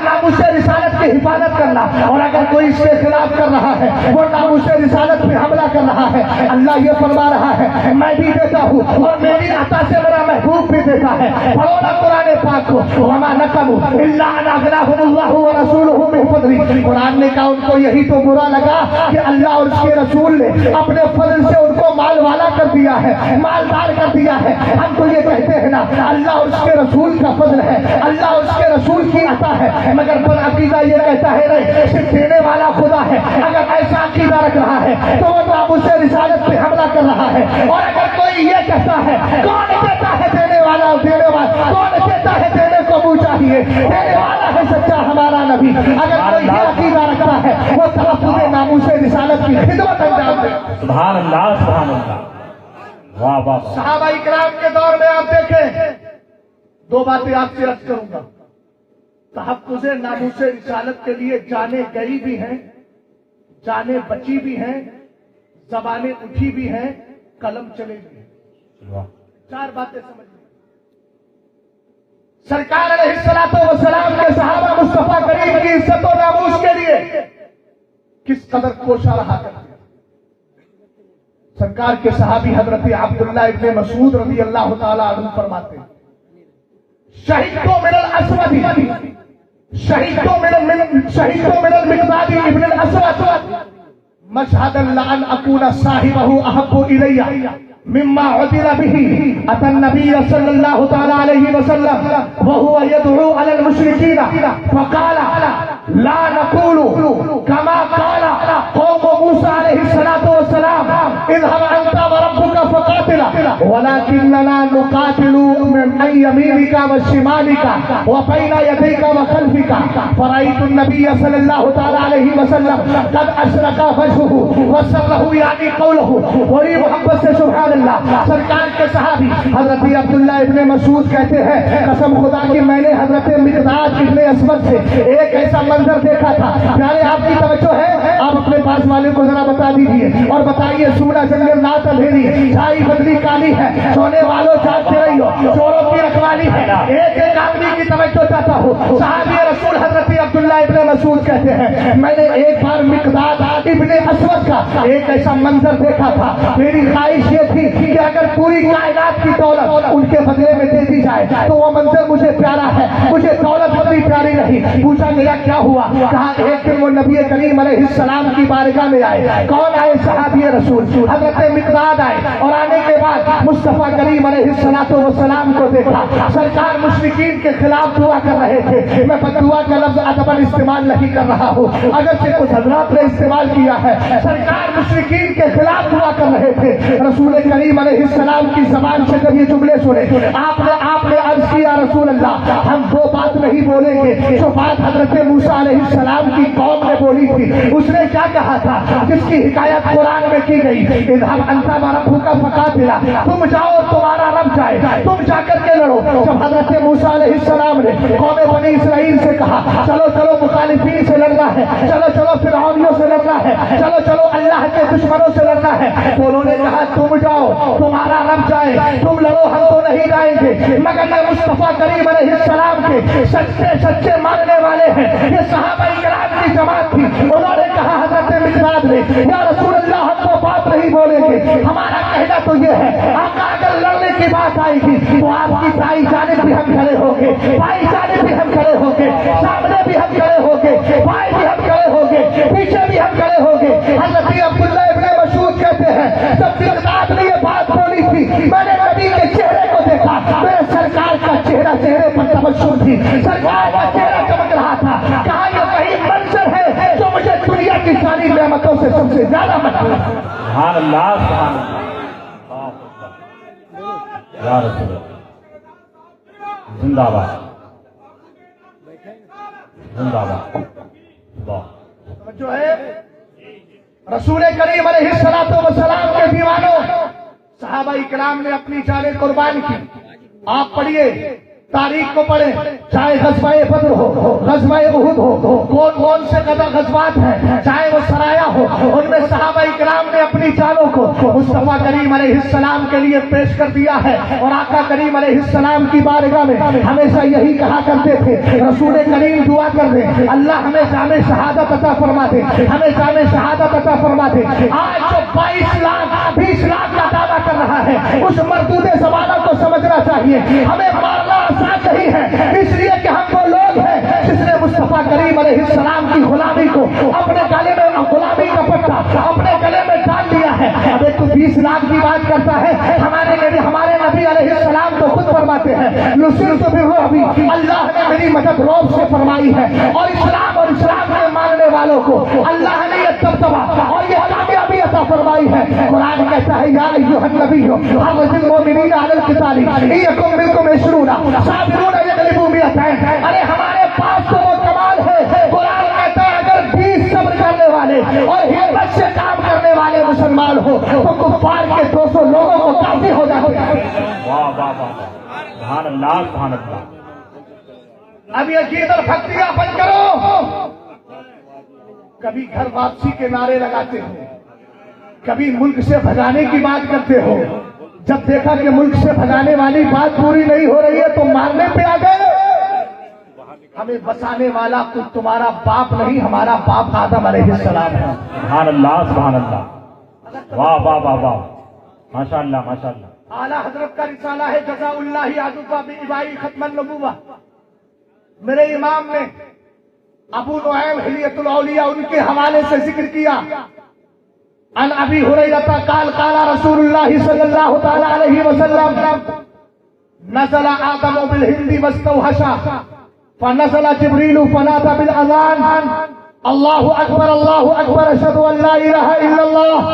ناموس رسالت کی حفاظت کرنا. اور اگر کوئی اس کے خلاف کر رہا ہے وہ ناموس رسالت پہ حملہ کر رہا ہے. اللہ یہ فرما رہا ہے میں بھی دیتا ہوں اور میری عطا سے میرا محبوب بھی دیتا ہے. پڑھو نا قرآن پاک کو وما نقموا الا ان اغناهم الله ورسوله من فضله. قرآن نے کہا ان کو یہی تو برا لگا کہ اللہ اور اس کے رسول نے اپنے فضل سے ان کو مال والا کر دیا ہے, مالدار کر دیا ہے. ہم تو یہ کہتے ہیں نا اللہ اور اس کے رسول کا فضل ہے, اللہ اور اس کے رسول کی عطا ہے, مگر پر عقیدہ یہ کہتا ہے نہیں صرف دینے والا خدا ہے. اگر ایسا عقیدہ رکھ رہا ہے تو وہ ناموس رسالت پہ حملہ کر رہا ہے. اور اگر کوئی یہ کہتا ہے کون دیتا ہے دینے والا کون دیتا ہے دینے کو منہ چاہیے, دینے والا ہے سچا ہمارا نبی. اگر کوئی یہ عقیدہ رکھتا ہے وہ تحفظ ناموس رسالت کی خدمت انجام دے. سبحان اللہ سبحان اللہ. واہ واہ. صحابہ اکرام کے دور میں آپ دیکھیں دو باتیں آپ سے عرض کروں گا. تحفظ ناموس رسالت کے لیے جانیں گئی بھی ہیں, جانیں بچی بھی ہیں, زبانیں اٹھی بھی ہیں, قلم چلے بھی ہیں. چار باتیں سمجھ لیں. سرکار علیہ السلام کے صحابہ مصطفیٰ کریم کی عزت و ناموس کے لیے کس قدر کوشاں رہا کرتے ہیں. سرکار کے صحابی حضرت عبداللہ ابن مسعود رضی اللہ تعالیٰ عنہ فرماتے ہیں شہیدت من الاسود شہیدت من المقداد ابن الاسود مشهدا لأن أكون صاحبه أحب إلي مما عدل به. أتى النبي صلى الله تعالى عليه وسلم وهو يدعو على المشركين فقال لا نقول كما قال قوم موسى عليه الصلاة والسلام اذهب أنت وربك فقاتلا ولكننا نقاتل من عن يمينك وشمالك وبين يديك وخلفك. فرأيت النبي صلى الله تعالى عليه وسلم قد أشرق وجهه وسره يعني قوله ولی محبت سے سبحان اللہ. سرکار کے صحابی حضرت عبداللہ ابن مسعود کہتے ہیں قسم خدا کی میں نے حضرت مقداد ابن اسود سے ایک ایسا منظر دیکھا تھا. پیارے آپ کی توجہ ہے, آپ اپنے پاس والے کو ذرا بتا دیجیے اور بتائیے سونا جنگل نات اندھیری چھائی بدلی کالی ہے, سونے والوں جاگتے رہی ہو, چوروں کی رکھوالی ہے. ایک ایک آدمی کی توجہ چاہتا ہوں. صحابی رسول حضرت عبداللہ ابن مسعود کہتے ہیں میں نے ایک بار مقداد ابن اسود کا ایک ایسا منظر دیکھا تھا. میری خواہش یہ تھی کہ اگر پوری کائنات کی دولت ان کے بدلے میں دے دی جائے تو وہ منظر مجھے پیارا ہے, مجھے دولت بڑی پیاری رہی. پوچھا میرا کیا ہوا, کہا ایک دن وہ نبی کریم علیہ السلام کی بارگاہ میں آئے. کون آئے؟ صحابی رسول حضرت مقداد آئے. اور آنے کے بعد مصطفیٰ کریم علیہ السلام کو دیکھا. سرکار مشرکین کے خلاف دعا کر رہے تھے. میں بدعا کا لفظ ادباً استعمال نہیں کر رہا ہوں, اگرچہ کچھ حضرات نے استعمال کیا ہے. سرکار مشرکین کے خلاف دعا کر رہے تھے. رسول کریم علیہ السلام کی زبان سے جب یہ جملے سنے آپ نے عرض کیا رسول اللہ ہم وہ بات نہیں بولیں گے جو بات حضرت موسیٰ علیہ السلام کی قوم نے بولی تھی. اس نے کیا کہا تھا جس کی حکایت قرآن میں کی گئی اذهب انت وربك فقاتلا, تم جاؤ تمہارا رب جائے, تم جا کر کے لڑو. جب حضرت موسیٰ علیہ السلام نے قوم بنی اسرائیل سے کہا چلو چلو مخالفین سے لڑنا ہے, چلو چلو فرعونیوں سے لڑنا ہے, چلو چلو اللہ کے دشمنوں سے لڑنا ہے, تو انہوں نے کہا تم جاؤ تمہارا رب جائے, تم لڑو ہم تو نہیں جائیں گے. مگر میں مصطفیٰ کریم علیہ السلام کے سچے ماننے والے ہیں. یہ صحابہ کرام کی جماعت تھی. انہوں نے کہا حضرت مقداد بات نہیں، یا رسول اللہ ہم وہ بات نہیں بولیں گے، ہمارا کہنا تو یہ ہے آقا اگر لڑنے کی بات آئے گی تو آپ کی بھائی جانب بھی ہم کھڑے ہوں گے، بھائی جانب بھی ہم کھڑے ہوں گے، سامنے بھی ہم کھڑے ہوں گے، بھائی بھی ہم کھڑے ہوں گے، پیچھے بھی ہم کھڑے ہوں گے۔ حضرت عبداللہ ابن مسعود کہتے ہیں جب مقداد نے یہ بات بولی تھی میں نے نبی کے چہرے کو دیکھا، میرے سرکار کا چہرے پر تبسم تھی، سرکار کا چہرہ چمک رہا تھا، کہا یہ وہی منظر ہے جو مجھے دنیا کی ساری نعمتوں سے سب سے زیادہ مطلوب ہے۔ سبحان اللہ سبحان اللہ یا رسول اللہ زندہ باد زندہ باد اللہ۔ جو ہے رسول کریم علیہ الصلوۃ والسلام کے دیوانوں صحابہ کرام نے اپنی جانیں قربان کی۔ آپ پڑھیے تاریخ کو پڑھیں، چاہے غزوہ بدر ہو، غزوہ احد ہو، کون کون سے غزوات ہیں، چاہے وہ سرایا ہو، ان میں صحابہ کرام نے اپنی جانوں کو مصطفیٰ کریم علیہ السلام کے لیے پیش کر دیا ہے۔ اور آقا کریم علیہ السلام کی بارگاہ میں ہمیشہ یہی کہا کرتے تھے، رسول کریم دعا کر دے اللہ ہمیں جامع شہادت عطا فرما دے، ہمیں جامع شہادت عطا فرما دے۔ آج جو 22 لاکھ 20 لاکھ کا دعویٰ کر رہا ہے اس مردود زمانہ کو سمجھنا چاہیے، ہمیں مارنا آسان نہیں ہے، اس لیے کہ ہم وہ لوگ ہیں جس نے مصطفیٰ کریم علیہ السلام کی غلامی کو اپنے گلے میں، غلامی کا پٹا اپنے گلے میں ڈال دیا ہے۔ اب ایک تو 20 لاکھ کی بات کرتا ہے، ہمارے نبی علیہ السلام تو خود فرماتے ہیں نصرت بالرعب، اللہ نے میری مدد رعب سے فرمائی ہے، اور اسلام کے ماننے والوں کو اللہ نے یہ دبدبا اور یہ کامیابی عطا فرمائی ہے۔ قرآن کہتا ہے یا ایھا النبی حرض المؤمنین علی القتال ان یکن منکم 20 صابرون یغلبوا 200۔ ارے ہمارے پاس تو وہ کمال ہے، قرآن کہتا ہے اگر 20 صبر کرنے والے اور ہمت سے کام کرنے والے مسلمان ہو تو کفار کے 200 لوگوں کو کافی ہو جاتے ہیں۔ واہ واہ واہ سبحان اللہ سبحان اللہ۔ اب یہ جیت اور بھکتیاں بند کرو۔ کبھی گھر واپسی کے نعرے لگاتے ہو، کبھی ملک سے بھگانے کی بات کرتے ہو، جب دیکھا کہ ملک سے بھگانے والی بات پوری نہیں ہو رہی ہے تو مارنے پہ آ گئے۔ ہمیں بچانے والا کچھ تمہارا باپ نہیں، ہمارا باپ آدم علیہ السلام ہے۔ سبحان اللہ سبحان اللہ واہ واہ واہ واہ ماشاء اللہ ماشاء اللہ۔ اعلیٰ حضرت کا رسالہ ہے جزاء اللہ عذبہ بإبائی ختم النبوہ۔ میرے امام نے ابو نعیم حلیۃ الاولیاء ان کے حوالے سے ذکر کیا، عن ابی ہریرہ قال قال رسول اللہ صلی اللہ تعالی علیہ وسلم نزل آدم بالہند واستوحش فنزل جبریل فنادى بالاذان اللہ اکبر اشہد ان لا الہ الا اللہ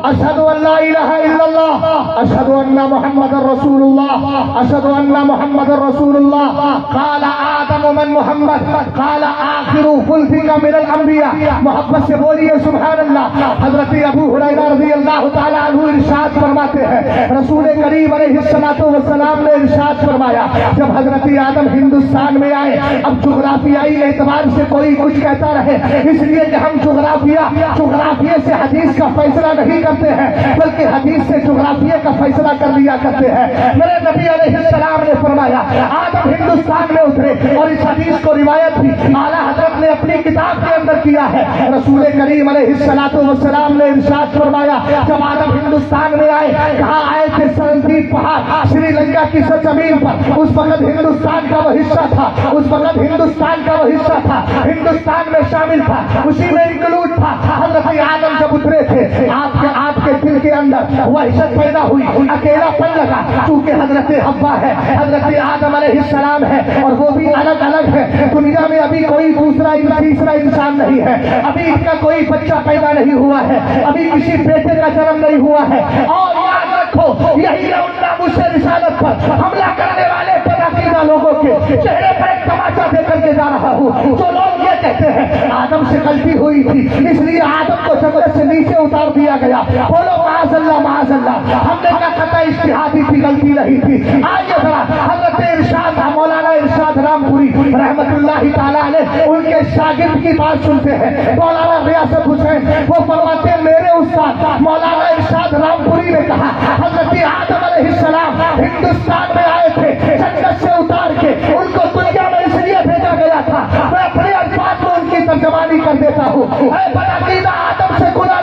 اشہد ان لا الہ الا اللہ اشہد ان محمد رسول اللہ اشہد ان محمد رسول اللہ۔ قال آدم من محمد قال آخر خلفک من الانبیاء۔ محبت سے بولیے سبحان اللہ۔ حضرت ابو ہریرہ رضی اللہ تعالی عنہ ارشاد فرماتے ہیں رسول کریم علیہ الصلوۃ والسلام نے ارشاد فرمایا جب حضرت آدم ہندوستان میں آئے، اب جغرافیائی اعتبار سے کوئی کچھ کہتا رہے، اس لیے کہ ہم جغرافیے سے حدیث کا فیصلہ نہیں کرتے ہیں بلکہ حدیث سے جغرافیے کا فیصلہ کر لیا کرتے ہیں۔ میرے نبی علیہ السلام نے فرمایا آدم ہندوستان میں اترے، اور اس حدیث کو روایت بھی اعلیٰ حضرت نے اپنی کتاب کے اندر کیا ہے۔ رسول کریم علیہ الصلوۃ والسلام نے ارشاد فرمایا جب آدم ہندوستان میں آئے، کہاں آئے تھے؟ سرندیپ پہاڑ سری لنکا کی سرزمین پر، اس وقت ہندوستان کا وہ حصہ تھا، اس وقت ہندوستان کا وہ حصہ تھا، ہندوستان میں شامل تھا، اسی میں انکلوڈ تھا۔ حضرت آدم جب اترے تھے آپ کے دل کے اندر وحشت پیدا ہوئی، اکیلا پن لگا، چونکہ حضرت حوا ہے، حضرت آدم علیہ السلام ہے، اور وہ بھی الگ الگ ہے۔ دنیا میں ابھی کوئی تیسرا انسان نہیں ہے، ابھی ان کا کوئی بچہ پیدا نہیں ہوا ہے، ابھی کسی بیٹے کا جنم نہیں ہوا ہے۔ اور یاد رکھو یہی ناموس رسالت پر حملہ کرنے والے بدعقیدہ لوگوں کے چہرے پر ایک تماچا دے کر کے جا رہا ہوں۔ جو لوگ یہ کہتے ہیں آدم سے غلطی ہوئی تھی اس لیے آدم کو جنت سے نیچے اتار دیا گیا، بولو معاذ اللہ معاذ اللہ، ہم نے کہا قطعی اجتہادی تھی، غلطی نہیں تھی۔ آئیے ذرا حضرت ارشاد مولانا ارشاد رام پوری رحمت اللہ تعالی علیہ ان کے شاگرد کی بات سنتے ہیں، مولانا ریاست حسین، وہ فرماتے ہیں میرے استاد مولانا ارشاد رام پوری نے کہا حضرت آدم علیہ السلام ہندوستان میں آئے تھے، جنت سے اتار کے ان کو دنیا میں اس لیے بھیجا گیا تھا۔ میں اپنے الفاظ میں ان کی ترجمانی کر دیتا ہوں، اے بدعقیدہ آدم سے گناہ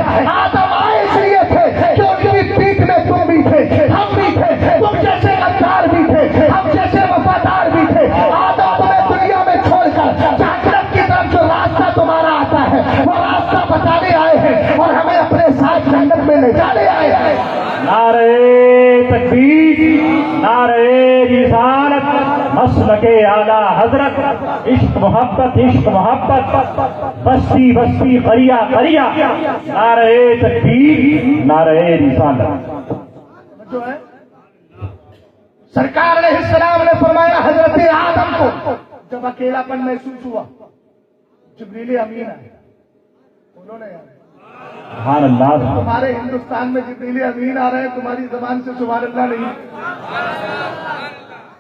ہے آدم آئے اس لیے تھے کہ ان کی پیٹھ میں تم بھی تھے، ہم بھی تھے، تم جیسے غدار بھی تھے، ہم جیسے وفادار بھی تھے۔ آدم تمہیں دنیا میں چھوڑ کر جہنم کی طرف جو راستہ تمہارا آتا ہے وہ راستہ بتانے آئے ہیں اور ہمیں اپنے ساتھ جنت میں لے جانے آئے ہیں۔ نعرہ تکبیر، نعرہ رسالت، مسلک اعلی حضرت، عشق محبت، عشق محبت، بستی بستی، قریہ قریہ، نعرہ تکبیر، نعرہ رسالت۔ جو ہے سرکار علیہ السلام نے فرمایا حضرت آدم کو جب اکیلا پن محسوس ہوا، جبریل امین آئے، انہوں نے سبحان اللہ، تمہارے ہندوستان میں جبریل امین آ رہے ہیں، تمہاری زبان سے سبحان اللہ نہیں،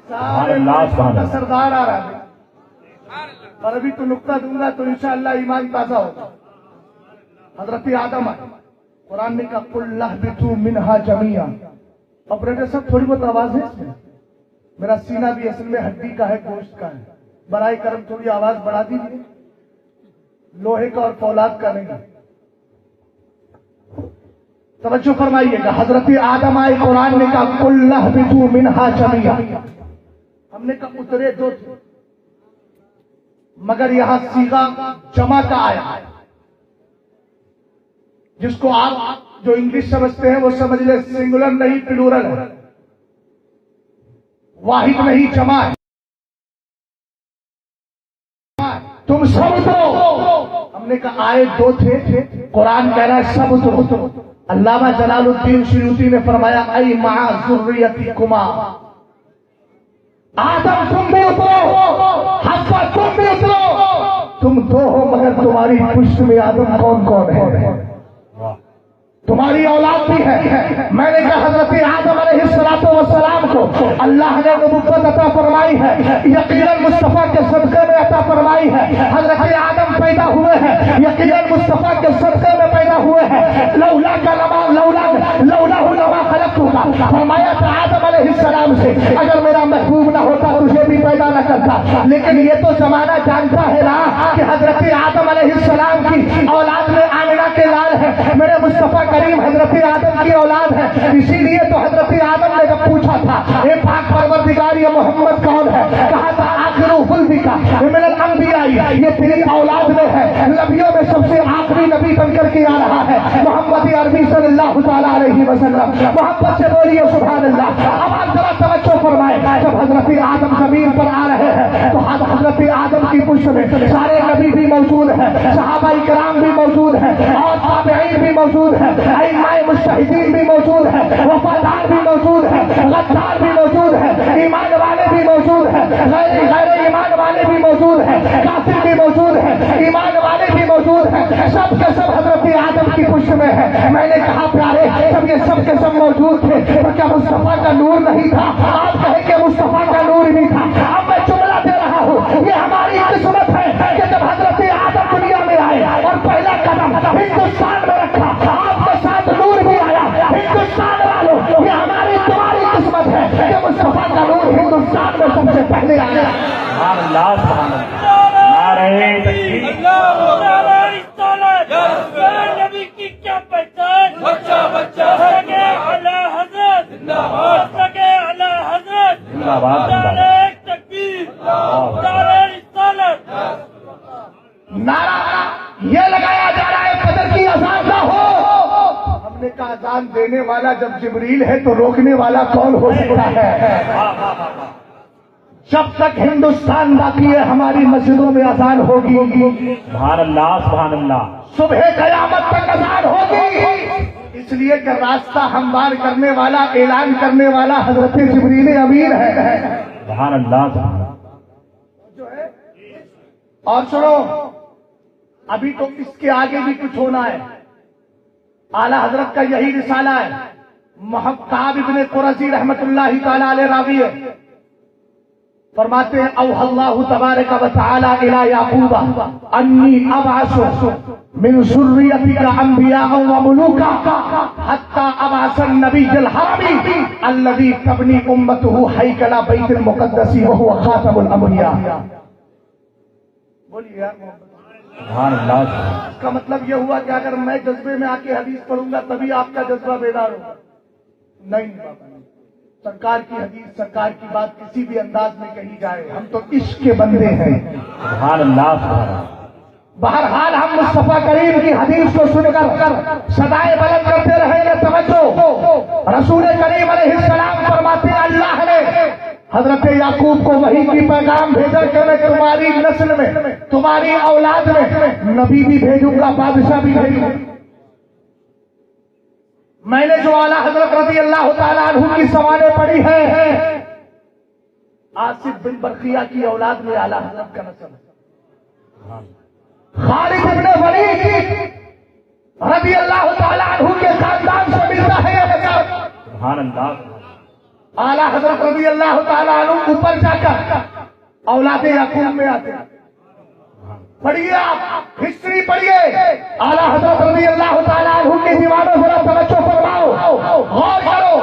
سارے کا سردار آ رہا ہے۔ اور ابھی تو نقطہ دوں گا تو انشاءاللہ ایمان تازہ ہوگا۔ حضرت آدم آئے، قرآن نے کہا قُلْ اهْبِطُوا مِنْهَا جَمِيعًا۔ آپریٹر صاحب تھوڑی بہت آواز ہے، میرا سینہ بھی اصل میں ہڈی کا ہے، گوشت کا ہے، برائے کرم تھوڑی آواز بڑھا دیجیے، لوہے کا اور فولاد کا نہیں۔ توجہ فرمائیے گا، حضرت آدم آئے، قرآن نے کہا قُلْ اهْبِطُوا مِنْهَا جَمِيعًا۔ ہم نے کہا اترے دو تھے، مگر یہاں صیغہ جمع کا آیا ہے، جس کو آپ جو انگلش سمجھتے ہیں وہ سمجھ لیں، سنگولر نہیں پلورل ہے، واحد نہیں جمع ہے۔ تم سب اترو، ہم نے کہا آئے دو تھے، قرآن کہہ رہا ہے سب اترو۔ علامہ جلال الدین سیوطی نے فرمایا ای مع ذریتکما، آدم تم بھی اترو، حوا تم بھی اترو، تم دو ہو مگر تمہاری پشت میں آدم کون کون ہے؟ تمہاری اولاد بھی ہے۔ میں نے کہا حضرت آدم علیہ السلام کو اللہ نے نبوت عطا فرمائی ہے، یقیناً مصطفیٰ کے صدقے میں عطا فرمائی ہے۔ حضرت آدم پیدا ہوئے ہیں، یقیناً مصطفیٰ کے صدقے میں پیدا ہوئے ہیں۔ لولا لما خلقتک، فرمایا تھا آدم علیہ السلام سے اگر میرا محبوب نہ ہوتا تجھے بھی پیدا نہ کرتا۔ لیکن یہ تو زمانہ جانتا ہے نا کہ حضرت آدم علیہ السلام کی اولاد میں آمنہ کے لال ہے، میرے مصطفیٰ کریم حضرت آدم کی اولاد ہے۔ اسی لیے تو حضرت آدم نے جب پوچھا تھا اے پاک پروردگار یہ محمد کون ہے، کہا تھا آخر خلدک من الانبیاء، یہ تیری اولاد میں ہے، نبیوں میں سب سے آخری نبی بن کر کے آ رہا ہے، محمد عربی صلی اللہ تعالی علیہ وسلم۔ محبت سے بولیے سبحان اللہ۔ اب آپ ذرا توجہ فرمائیں، جب حضرت آدم زمین پر آ رہے ہیں تو حضرت آدم کی پشت میں سارے نبی بھی موجود ہیں، صحابہ کرام بھی موجود ہیں، اور تابعین بھی موجود ہیں، ائمہ مجتہدین بھی موجود ہیں، وفادار بھی موجود ہیں، غدار بھی موجود ہیں، ایمان والے بھی موجود ہیں، غیر ایمان والے بھی موجود ہیں، کافر بھی موجود ہیں، ایمان والے بھی موجود ہیں، سب کے سب حضرت آدم کی پشت میں ہے۔ میں نے کہا پیارے جب یہ سب کے سب موجود تھے تو کیا مصطفیٰ کا نور نہیں تھا؟ آپ کہیں کہ مصطفیٰ کا نور نہیں تھا۔ اب میں جملہ دے رہا ہوں، یہ ہماری قسمت ہے کہ جب حضرت آدم دنیا میں آئے اور پہلا قدم ہندوستان میں رکھا، آپ کے ساتھ نور بھی آیا۔ ہندوستان والوں، یہ ہماری تمہاری قسمت ہے کہ مصطفیٰ کا نور ہندوستان میں سب سے پہلے آیا۔ سبحان اللہ، سبحان اللہ، نعرہ تکبیر، نبی کی کیا پہچان، بچہ بچہ اعلی حضرت، اعلی حضرت، نعرہ تکبیر، نعرہ رسالت۔ نعرہ یہ لگایا جا رہا ہے فجر کی اذان نہ ہو۔ ہم نے کہا اذان دینے والا جب جبریل ہے تو روکنے والا کون ہو سکتا ہے؟ جب تک ہندوستان باقی ہے ہماری مسجدوں میں اذان ہوگی، سبحان اللہ، سبحان اللہ، صبح قیامت تک اذان ہوگی، اس لیے کہ راستہ ہموار کرنے والا، اعلان کرنے والا حضرت جبریل امین ہے۔ سبحان اللہ، سبحان اللہ۔ اور سنو، ابھی تو اس کے آگے بھی کچھ ہونا ہے۔ اعلی حضرت کا یہی رسالہ ہے، کعب ابن قرظی رحمت اللہ تعالی علیہ راوی ہے، فرماتے ہیں اوحى اللہ تبارک و تعالی الی یعقوب انی ابعث من ذریتک انبیاء و ملوکا حتی ابعث النبی الحرمی الذی تبنی امته ہیکل بیت المقدس وهو خاتم الانبیاء۔ بولیے یار محمد سبحان اللہ اس کا مطلب یہ ہوا کہ اگر میں جذبے میں آ کے حدیث پڑھوں گا تبھی آپ کا جذبہ بیدار ہوگا؟ نہیں بابا، نہیں۔ سرکار کی حدیث، سرکار کی بات کسی بھی انداز میں کہی جائے، ہم تو عشق کے بندے ہیں۔ سبحان اللہ سبحان اللہ۔ بہرحال ہم مصطفیٰ کریم کی حدیث کو سن کر صدائے بلند کرتے رہیں گے۔ توجہ، رسول کریم علیہ السلام فرماتے ہیں اللہ نے حضرت یعقوب کو وحی کی پیغام بھیجا کہ میں تمہاری نسل میں، تمہاری اولاد میں نبی بھی بھیجوں گا، بادشاہ بھی بھیجوں گا۔ میں نے جو اعلیٰ حضرت رضی اللہ تعالیٰ عنہ کی سوانح پڑھی ہے، آصف بن برقیہ کی اولاد میں اعلیٰ حضرت کا نسل ہے۔ خالد ابن ولید رضی اللہ تعالیٰ عنہ کے خاندان سے ملتا ہے یہ نسب۔ سبحان اللہ۔ اعلیٰ حضرت رضی اللہ تعالیٰ عنہ اوپر جا کر اولاد یعقوب میں آتے ہیں۔ پڑھیے آپ ہسٹری پڑھیے، اعلیٰ حضرت رضی اللہ تعالیٰ عنہ کی دیوانوں ذرا توجہ فرماؤ، غور کرو۔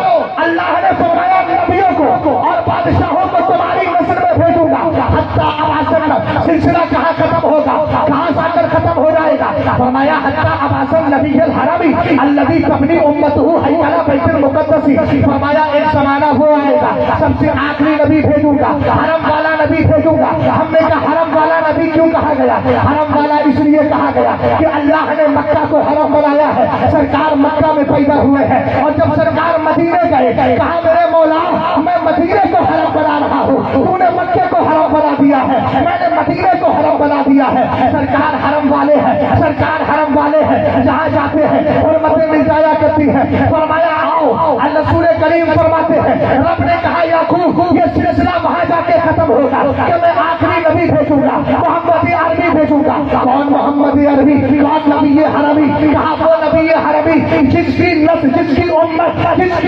اللہ نے فرمایا نبیوں کو اور بادشاہوں کو تمہاری نسل میں بھیجوں گا، حتیٰ اباسن سلسلہ کہاں ختم ہوگا، کہاں جا کر ختم ہو جائے گا؟ فرمایا حتیٰ اباسن نبی الحرمی الذی تبنی امتہ ہیکل بیت المقدس۔ فرمایا ایک زمانہ وہ آئے گا سب سے آخری نبی بھیجوں گا، حرم والا نبی بھیجوں گا۔ ہم نے کہا حرم والا نبی کیوں کہا گیا؟ حرم والا اس لیے کہا گیا کہ اللہ نے مکہ کو حرم بنایا ہے، سرکار مکہ میں پیدا ہوئے ہیں، اور جب سرکار مدینے گئے کہا میرے مولا میں مدینے کو حرم بنا رہا ہوں، تو نے مکے کو حرم بنا دیا ہے، میں نے مدینے کو حرم بنا دیا ہے۔ سرکار حرم والے ہیں، سرکار حرم والے ہیں، جہاں جاتے ہیں حرمتیں مل جایا کرتی ہیں۔ فرمایا آؤ، رسول کریم فرماتے ہیں رب نے کہا یعقوب یہ سلسلہ وہاں جا کے ختم ہوگا کہ میں آخری نبی بھیجوں گا، محمد عربی بھیجوں گا۔ کون محمد عربی؟ کون نبی حرمی؟ کہا وہ نبی حرمی جس کی نسل، جس کی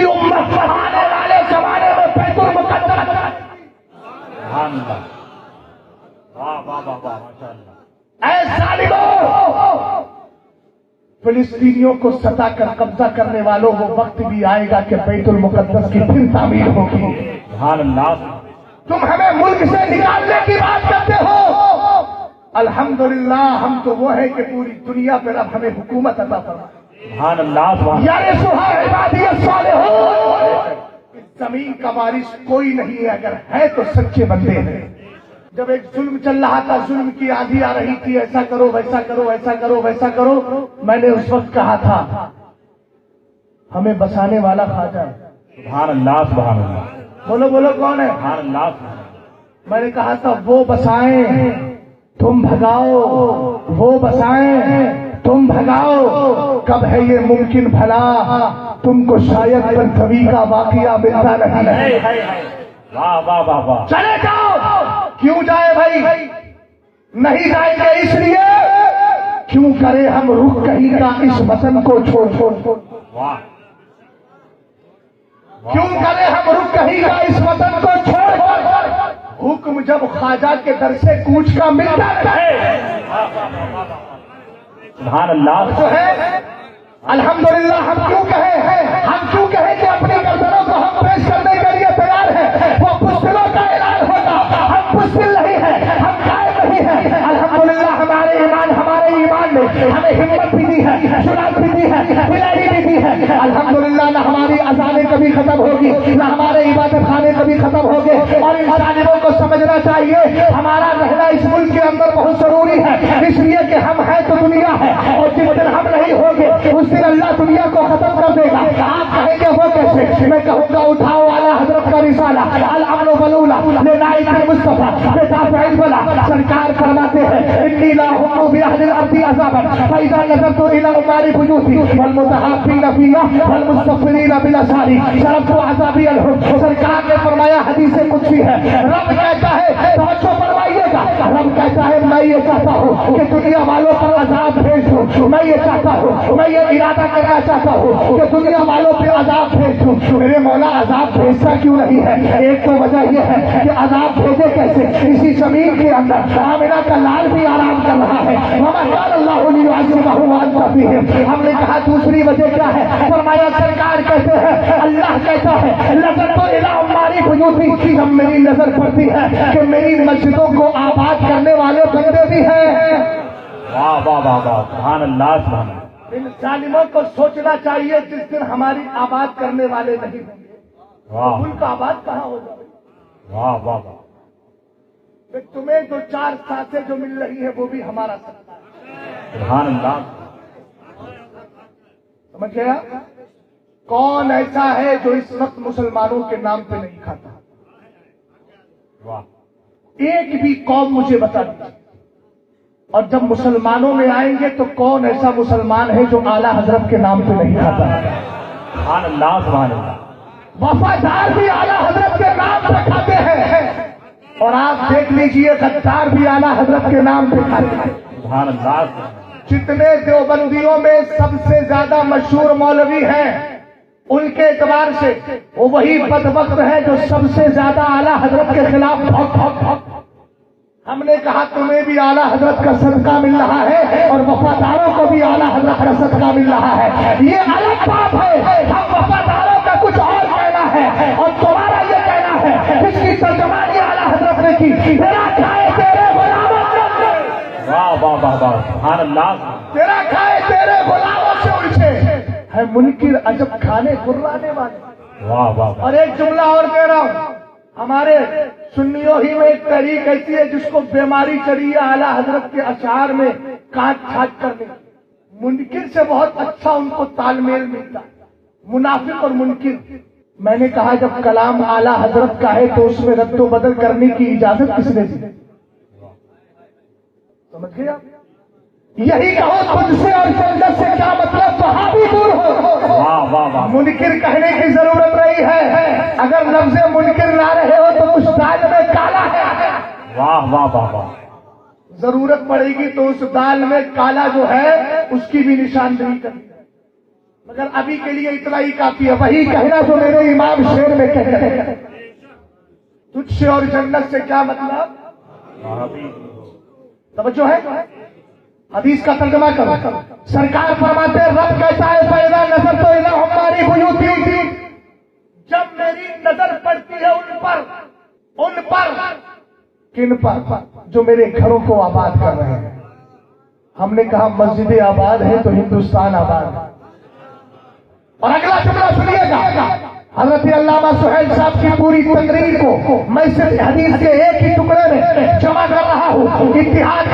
امت آنے والے زمانے میں بیت المقدس۔ سبحان اللہ۔ واہ واہ واہ واہ، ماشاء اللہ۔ اے ظالموں، فلسطینیوں کو ستا کر قبضہ کرنے والوں وہ وقت بھی آئے گا کہ بیت المقدس کی پھر تعمیر ہوگی۔ سبحان اللہ۔ تم ہمیں ملک سے نکالنے کی بات کرتے ہو، الحمدللہ ہم تو وہ ہیں کہ پوری دنیا پر اب ہمیں حکومت عطا فرما۔ سبحان اللہ سبحان یا رسوہا عبادی الصالحون، اس زمین کا وارث کوئی نہیں ہے، اگر ہے تو سچے بندے ہیں۔ جب ایک ظلم چل رہا تھا، ظلم کی آندھی آ رہی تھی، ایسا کرو ویسا کرو ایسا کرو ویسا کرو، میں نے اس وقت کہا تھا ہمیں بسانے والا خواجہ ہے۔ سبحان اللہ سبحان اللہ۔ بولو بولو کون ہے؟ سبحان اللہ سبحان اللہ۔ میں نے کہا تھا وہ بسائیں تم بھگاؤ، وہ بسائیں تم بھگاؤ، کب ہے یہ ممکن بھلا تم کو شاید پرتھوی کا واقعہ ملتا نہیں ہے۔ واہ واہ واہ واہ۔ چلے جاؤ، کیوں جائے بھائی؟ نہیں جائیں گے اس لیے کیوں کرے ہم رخ کہیں کا اس وطن کو چھوڑ چھوڑ، واہ۔ کیوں کرے ہم رخ کہیں کا اس وطن کو چھوڑ کر، حکم جب خواجہ کے در سے کوچ کا ملتا ہے سبحان اللہ۔ جو ہے الحمدللہ ہم کیوں کہیں کہ اپنی گردنوں کو ہم پیش کرنے کے لیے تیار ہیں، وہ پستلوں کا اعلان ہوگا، ہم پستل نہیں ہیں، ہم قائم نہیں ہیں۔ الحمدللہ ہمارے ایمان نے ہمیں ہمت بھی دی ہے، جرأت بھی دی ہے، دلیری بھی دی ہے۔ الحمدللہ نہ ہماری اذانیں کبھی ختم ہوگی، نہ ہمارے عبادت خانے کبھی ختم ہوگے، اور ان ظالموں کو سمجھنا چاہیے ہمارا رہنا اس ملک کے اندر بہت ضروری ہے، اس لیے کہ ہم ہیں تو دنیا ہے، اور جس دن ہم نہیں ہوں گے اس دن اللہ دنیا کو ختم کر دے گا۔ آپ کہیں گے وہ کیسے؟ میں کہوں گا اٹھاؤ اعلیٰ حضرت کا رسالہ الامن والولا لنائب المصطفیٰ بدافع البلا۔ سرکار فرماتے ہیں انی لا احب باہل الارض عذابا فاذا نظرت الى عمار بيوتي والمتحابين فيها والمستغفرين بالاسحار شرفت عذابي الحب۔ سرکار نے فرمایا حدیث قدسی ہے، رب کہتا ہے، توجہ فرمائیے گا، رب کہتا ہے میں یہ چاہتا ہوں کہ دنیا والوں پر عذاب بھیج دوں، میں یہ چاہتا ہوں، میں یہ ارادہ کرنا چاہتا ہوں کہ دنیا والوں پہ عذاب بھیج دوں۔ میرے مولا عذاب بھیجتا کیوں نہیں ہے؟ ایک تو وجہ یہ ہے کہ عذاب بھیجے کیسے؟ اسی زمین کے اندر آمنہ کا لال بھی آرام کر رہا ہے، وما كان الله ليعذبه وانت فيهم۔ ہم نے کہا دوسری وجہ کیا ہے؟ فرمایا سرکار کہتے ہیں، اللہ کہتا ہے نظرت الى عمار بیوتی، جب میری نظر پڑتی ہے کہ میری مسجدوں کو آباد کرنے والے بندے بھی ہیں، واہ واہ واہ واہ، سبحان اللہ سبحان اللہ، ان ظالموں کو سوچنا چاہیے جس دن ہماری آباد کرنے والے نہیں ہوں گے واہ ملک آباد کہاں ہوگا؟ واہ واہ واہ، کہ تمہیں جو 4 سانسیں جو مل رہی ہے وہ بھی ہمارا سب ہے۔ سبحان اللہ، سمجھ گیا؟ کون ایسا ہے جو اس وقت مسلمانوں کے نام پہ نہیں کھاتا؟ واہ، ایک بھی قوم مجھے بتا دیجیے۔ اور جب مسلمانوں میں آئیں گے تو کون ایسا مسلمان ہے جو اعلیٰ حضرت کے نام پہ نہیں کھاتا؟ سبحان اللہ سبحان اللہ، وفادار بھی اعلیٰ حضرت کے نام پہ کھاتے ہیں، اور آپ دیکھ لیجئے غدار بھی اعلیٰ حضرت کے نام پہ کھاتے ہیں۔ سبحان اللہ، جتنے دیوبندیوں میں سب سے زیادہ مشہور مولوی ہیں ان کے اعتبار سے وہ وہی بدبخت ہے جو سب سے زیادہ اعلیٰ حضرت کے خلاف بھوک بھوک بھوک۔ ہم نے کہا تمہیں بھی اعلیٰ حضرت کا صدقہ مل رہا ہے اور وفاداروں کو بھی اعلیٰ حضرت کا صدقہ مل رہا ہے، یہ الگ بات ہے۔ ہم وفاداروں کا کچھ اور کہنا ہے اور تمہارا یہ کہنا ہے جس کی ترجمانی اعلیٰ حضرت نے کی، تیرا کھائے تیرے غلاموں سے، واہ واہ واہ واہ، سبحان اللہ، تیرا کھائے تیرے غلاموں سے اڑچے ہے منکر عجب کھانے گرانے والے۔ واہ واہ واہ، اور ایک جملہ اور کہہ رہا ہوں، ہمارے سنیوں ہی میں ایک تحریک ایسی ہے جس کو بیماری چڑھی ہے اعلیٰ حضرت کے اشعار میں کاٹ چھانٹ کرنے، منکر سے بہت اچھا ان کو تال میل ملتا ہے، منافق اور منکر۔ میں نے کہا جب کلام اعلیٰ حضرت کا ہے تو اس میں رد و بدل کرنے کی اجازت کس نے دی؟ سمجھ گیا؟ یہی کہو تجھ سے اور جنت سے کیا مطلب، وہاں بھی دور ہو۔ واہ واہ واہ، منکر کہنے کی ضرورت نہیں ہے، اگر لفظ منکر لا رہے ہو تو اس دال میں کالا ہے، واہ واہ واہ واہ، ضرورت پڑے گی تو اس دال میں کالا جو ہے اس کی بھی نشاندہی کرنی، مگر ابھی کے لیے اتنا ہی کافی ہے۔ وہی کہنا جو میرے امام شیر میں کہتے ہیں، تجھ سے اور جنت سے کیا مطلب، توجہ ہے؟ حدیث کا ترجمہ کرو، سرکار فرماتے رب کہتا ہے فَإِذَا نَظَرْتُ إِلَىٰ عُمَّارِ بُيُوتِهِمْ، جب میری نظر پڑتی ہے ان پر کن پر، جو میرے گھروں کو آباد کر رہے ہیں۔ ہم نے کہا مسجد آباد ہے تو ہندوستان آباد ہے۔ اور اگلا جملہ سنیے گا، حضرت علامہ سہیل صاحب کی پوری تقریر کو میں صرف حدیث کے ایک ہی ٹکڑے میں جمع کر رہا ہوں۔ اتحاد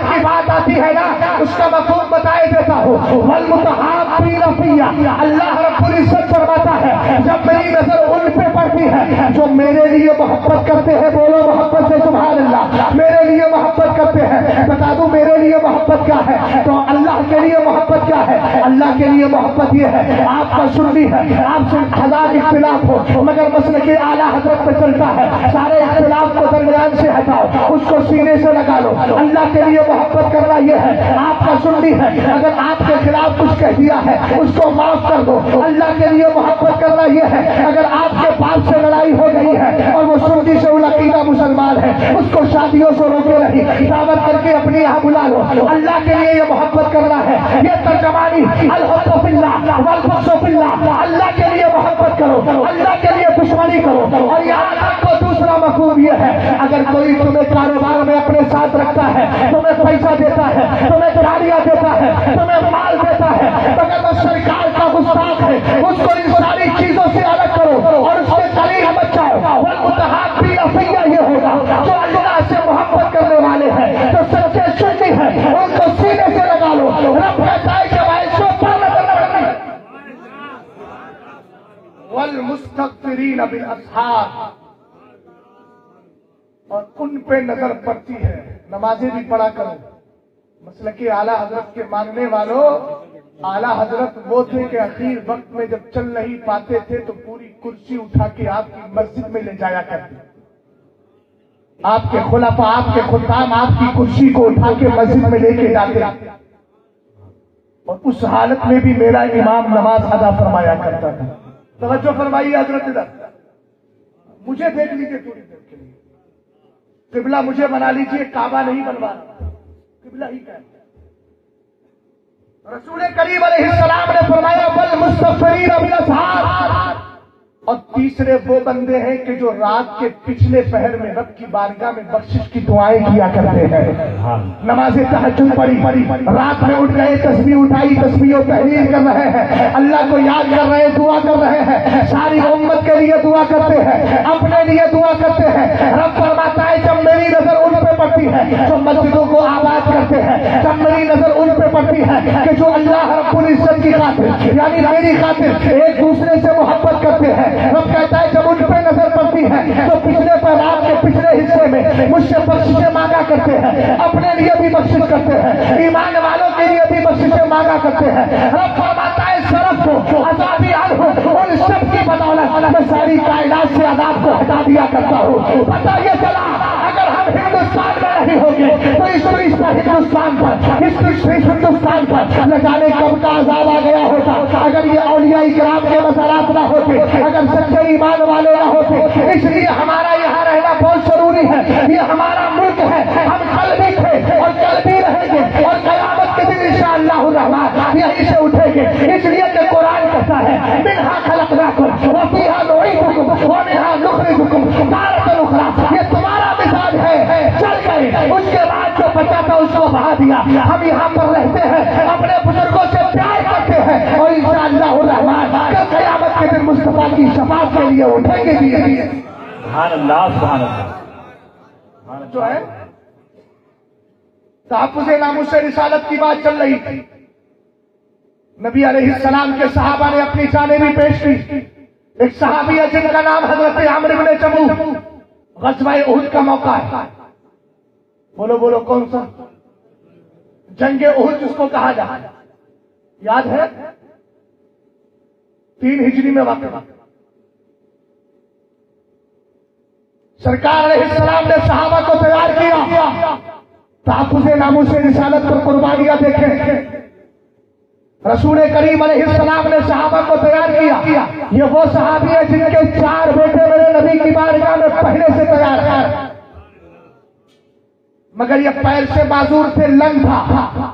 کی بات آتی ہے نا، اس کا مفہوم بتائے دیتا ہوں۔ والمتحابین فی، اللہ رب العزت فرماتا ہے جب میری نظر ان پہ پڑتی ہے جو میرے لیے محبت کرتے ہیں، بولو محبت سے سبحان اللہ، میرے لیے محبت کرتے ہیں۔ بتا دوں میرے لیے محبت کیا ہے، تو اللہ کے لیے محبت کیا ہے؟ اللہ کے لیے محبت یہ ہے، آپ کا سنی ہے، آپ سے ہزار اختلاف ہو مگر مسلک اعلیٰ حضرت پہ چلتا ہے، سارے اختلاف کو درمیان سے ہٹاؤ، اس کو سینے سے لگا لو۔ اللہ کے لیے محبت کرنا یہ ہے، آپ کا سنی ہے، اگر آپ کے خلاف کچھ کہہ دیا ہے اس کو معاف کر دو۔ اللہ کے لیے محبت کرنا یہ ہے، اگر آپ کے باپ سے لڑائی ہو گئی ہے اور وہ سنی سے العقیدہ مسلمان ہے، اس کو شادیوں سے روکے نہیں، دعوت کر کے اپنے یہاں بلا لو۔ اللہ کے لیے یہ محبت کرنا ہے، یہ ترجمانی الحب فی اللہ والبغض فی اللہ، اللہ کے لیے محبت کرو، اللہ کے لیے دشمنی کرو۔ اور یہاں تک کو دوسرا مفہوم یہ ہے، اگر کوئی تمہیں کاروبار میں اپنے ساتھ رکھتا ہے، تمہیں پیسہ دیتا ہے، تمہیں گاڑیاں دیتا ہے، تمہیں مال دیتا ہے، مگر وہ سرکار کا گستاخ ہے، اس کو ان ساری چیزوں سے الگ کرو اور اس کے قریب مت جاؤ۔ والمتحابین فی یہ ہوگا جو اللہ سے محبت کرنے والے ہیں، جو سچے سنی ہیں، ان کو سینے سے لگا لو۔ رب کہتا ہے کہ وائسوں پر نظر رکھنا، والمستغفرین بالاسحار، اور ان پہ نظر پڑتی ہے۔ نمازیں بھی پڑھا کرو۔ مسلک اعلیٰ حضرت کے ماننے والوں، اعلیٰ حضرت وہ تھے کہ اخیر وقت میں جب چل نہیں پاتے تھے تو پوری کرسی اٹھا کے آپ کی مسجد میں لے جایا کرتے، آپ کے خلفاء، آپ کے خدام آپ کی کرسی کو اٹھا کے مسجد میں لے کے جاتے، اور اس حالت میں بھی میرا امام نماز ادا فرمایا کرتا تھا۔ توجہ فرمائیے حضرت ادھر، مجھے دیکھ لیجیے تھوڑی دیر کے لیے، قبلہ مجھے بنا لیجیے، کعبہ نہیں بنوانا، قبلہ ہی کہتے ہیں۔ رسول کریم علیہ السلام نے فرمایا والمستغفرین بالاسحار، اور تیسرے وہ بندے ہیں کہ جو رات کے پچھلے پہر میں رب کی بارگاہ میں بخشش کی دعائیں کیا کرتے ہیں. نماز تہجد پڑھی، رات میں اٹھ گئے، تسبیح اٹھائی، تسبیح و تحلیل کر رہے ہیں، اللہ کو یاد کر رہے ہیں، دعا کر رہے ہیں، ساری امت کے لیے دعا کرتے ہیں، اپنے لیے دعا کرتے ہیں. رب فرماتا ہے جب میری نظر ان پہ پڑتی ہے جو مسجدوں کو آباد کرتے ہیں، جب میری نظر ان پہ پڑتی ہے کہ جو اللہ رب العزت کی خاطر یعنی میری خاطر ایک دوسرے سے محبت کرتے ہیں، رب کہتا ہے جب ان پہ نظر پڑتی ہے تو پچھلے پر رات کے پچھلے حصے میں مجھ سے بخششیں مانگا کرتے ہیں، اپنے لیے بھی بخشش کرتے ہیں، ایمان والوں کے لیے بھی بخششیں مانگا کرتے ہیں. رب فرماتا ہے صرف کو عذابی عنہ ان سب کی بدولت میں ساری کائنات سے عذاب کو ہٹا دیا کرتا ہوں. پتہ یہ چلا اگر ہم ہندوستان میں نہیں ہوں گے تو اس ہندوستان پر نہ جانے کب کا عذاب آ گیا ہوتا اگر یہ اولیاء کرام کے مزارات نہ ہوتے، اگر سچے ایمان والے نہ ہوتے. اس لیے ہمارا یہاں رہنا بہت ضروری ہے. یہ ہمارا ملک ہے، ہم کل بھی تھے اور کل بھی رہیں گے اور قیامت کے دن انشاءاللہ الرحمن یہیں سے اٹھیں گے. اس لیے کہ قرآن کہتا ہے منہا خلقناکم وفیہا نعیدکم ومنہا نخرجکم تارۃ اخری. یہ تمہارا مزاج ہے، چل گئے، اس کے بعد جو بچا تھا اس کو بہا دیا. ہم یہاں پر رہتے ہیں، اپنے بزرگوں سے پیار کرتے ہیں اور انشاءاللہ الرحمن کل قیامت کے دن مصطفیٰ کی شفاعت کے لیے اٹھیں گے بھی. سبحان اللہ، سبحان اللہ. جو ہے تحفظ ناموس رسالت کی بات چل رہی تھی. نبی علیہ السلام کے صحابہ نے اپنی جانیں بھی پیش کی. ایک صحابی ہے جن کا نام حضرت عمرو بن جموح. غزوہ احد کا موقع ہے. بولو بولو کون سا؟ جنگ احد جس کو کہا جائے، یاد ہے؟ 3 ہجری میں واقع. سرکار علیہ السلام نے صحابہ کو تیار کیا. تحفظ ناموس رسالت پر قربانیاں دیکھیں. رسول کریم علیہ السلام نے صحابہ کو تیار کیا. یہ وہ صحابی ہیں جن کے 4 بیٹے میرے نبی کی بارگاہ میں پہلے سے تیار ہیں، مگر یہ پیر سے معذور تھے، لنگ تھا.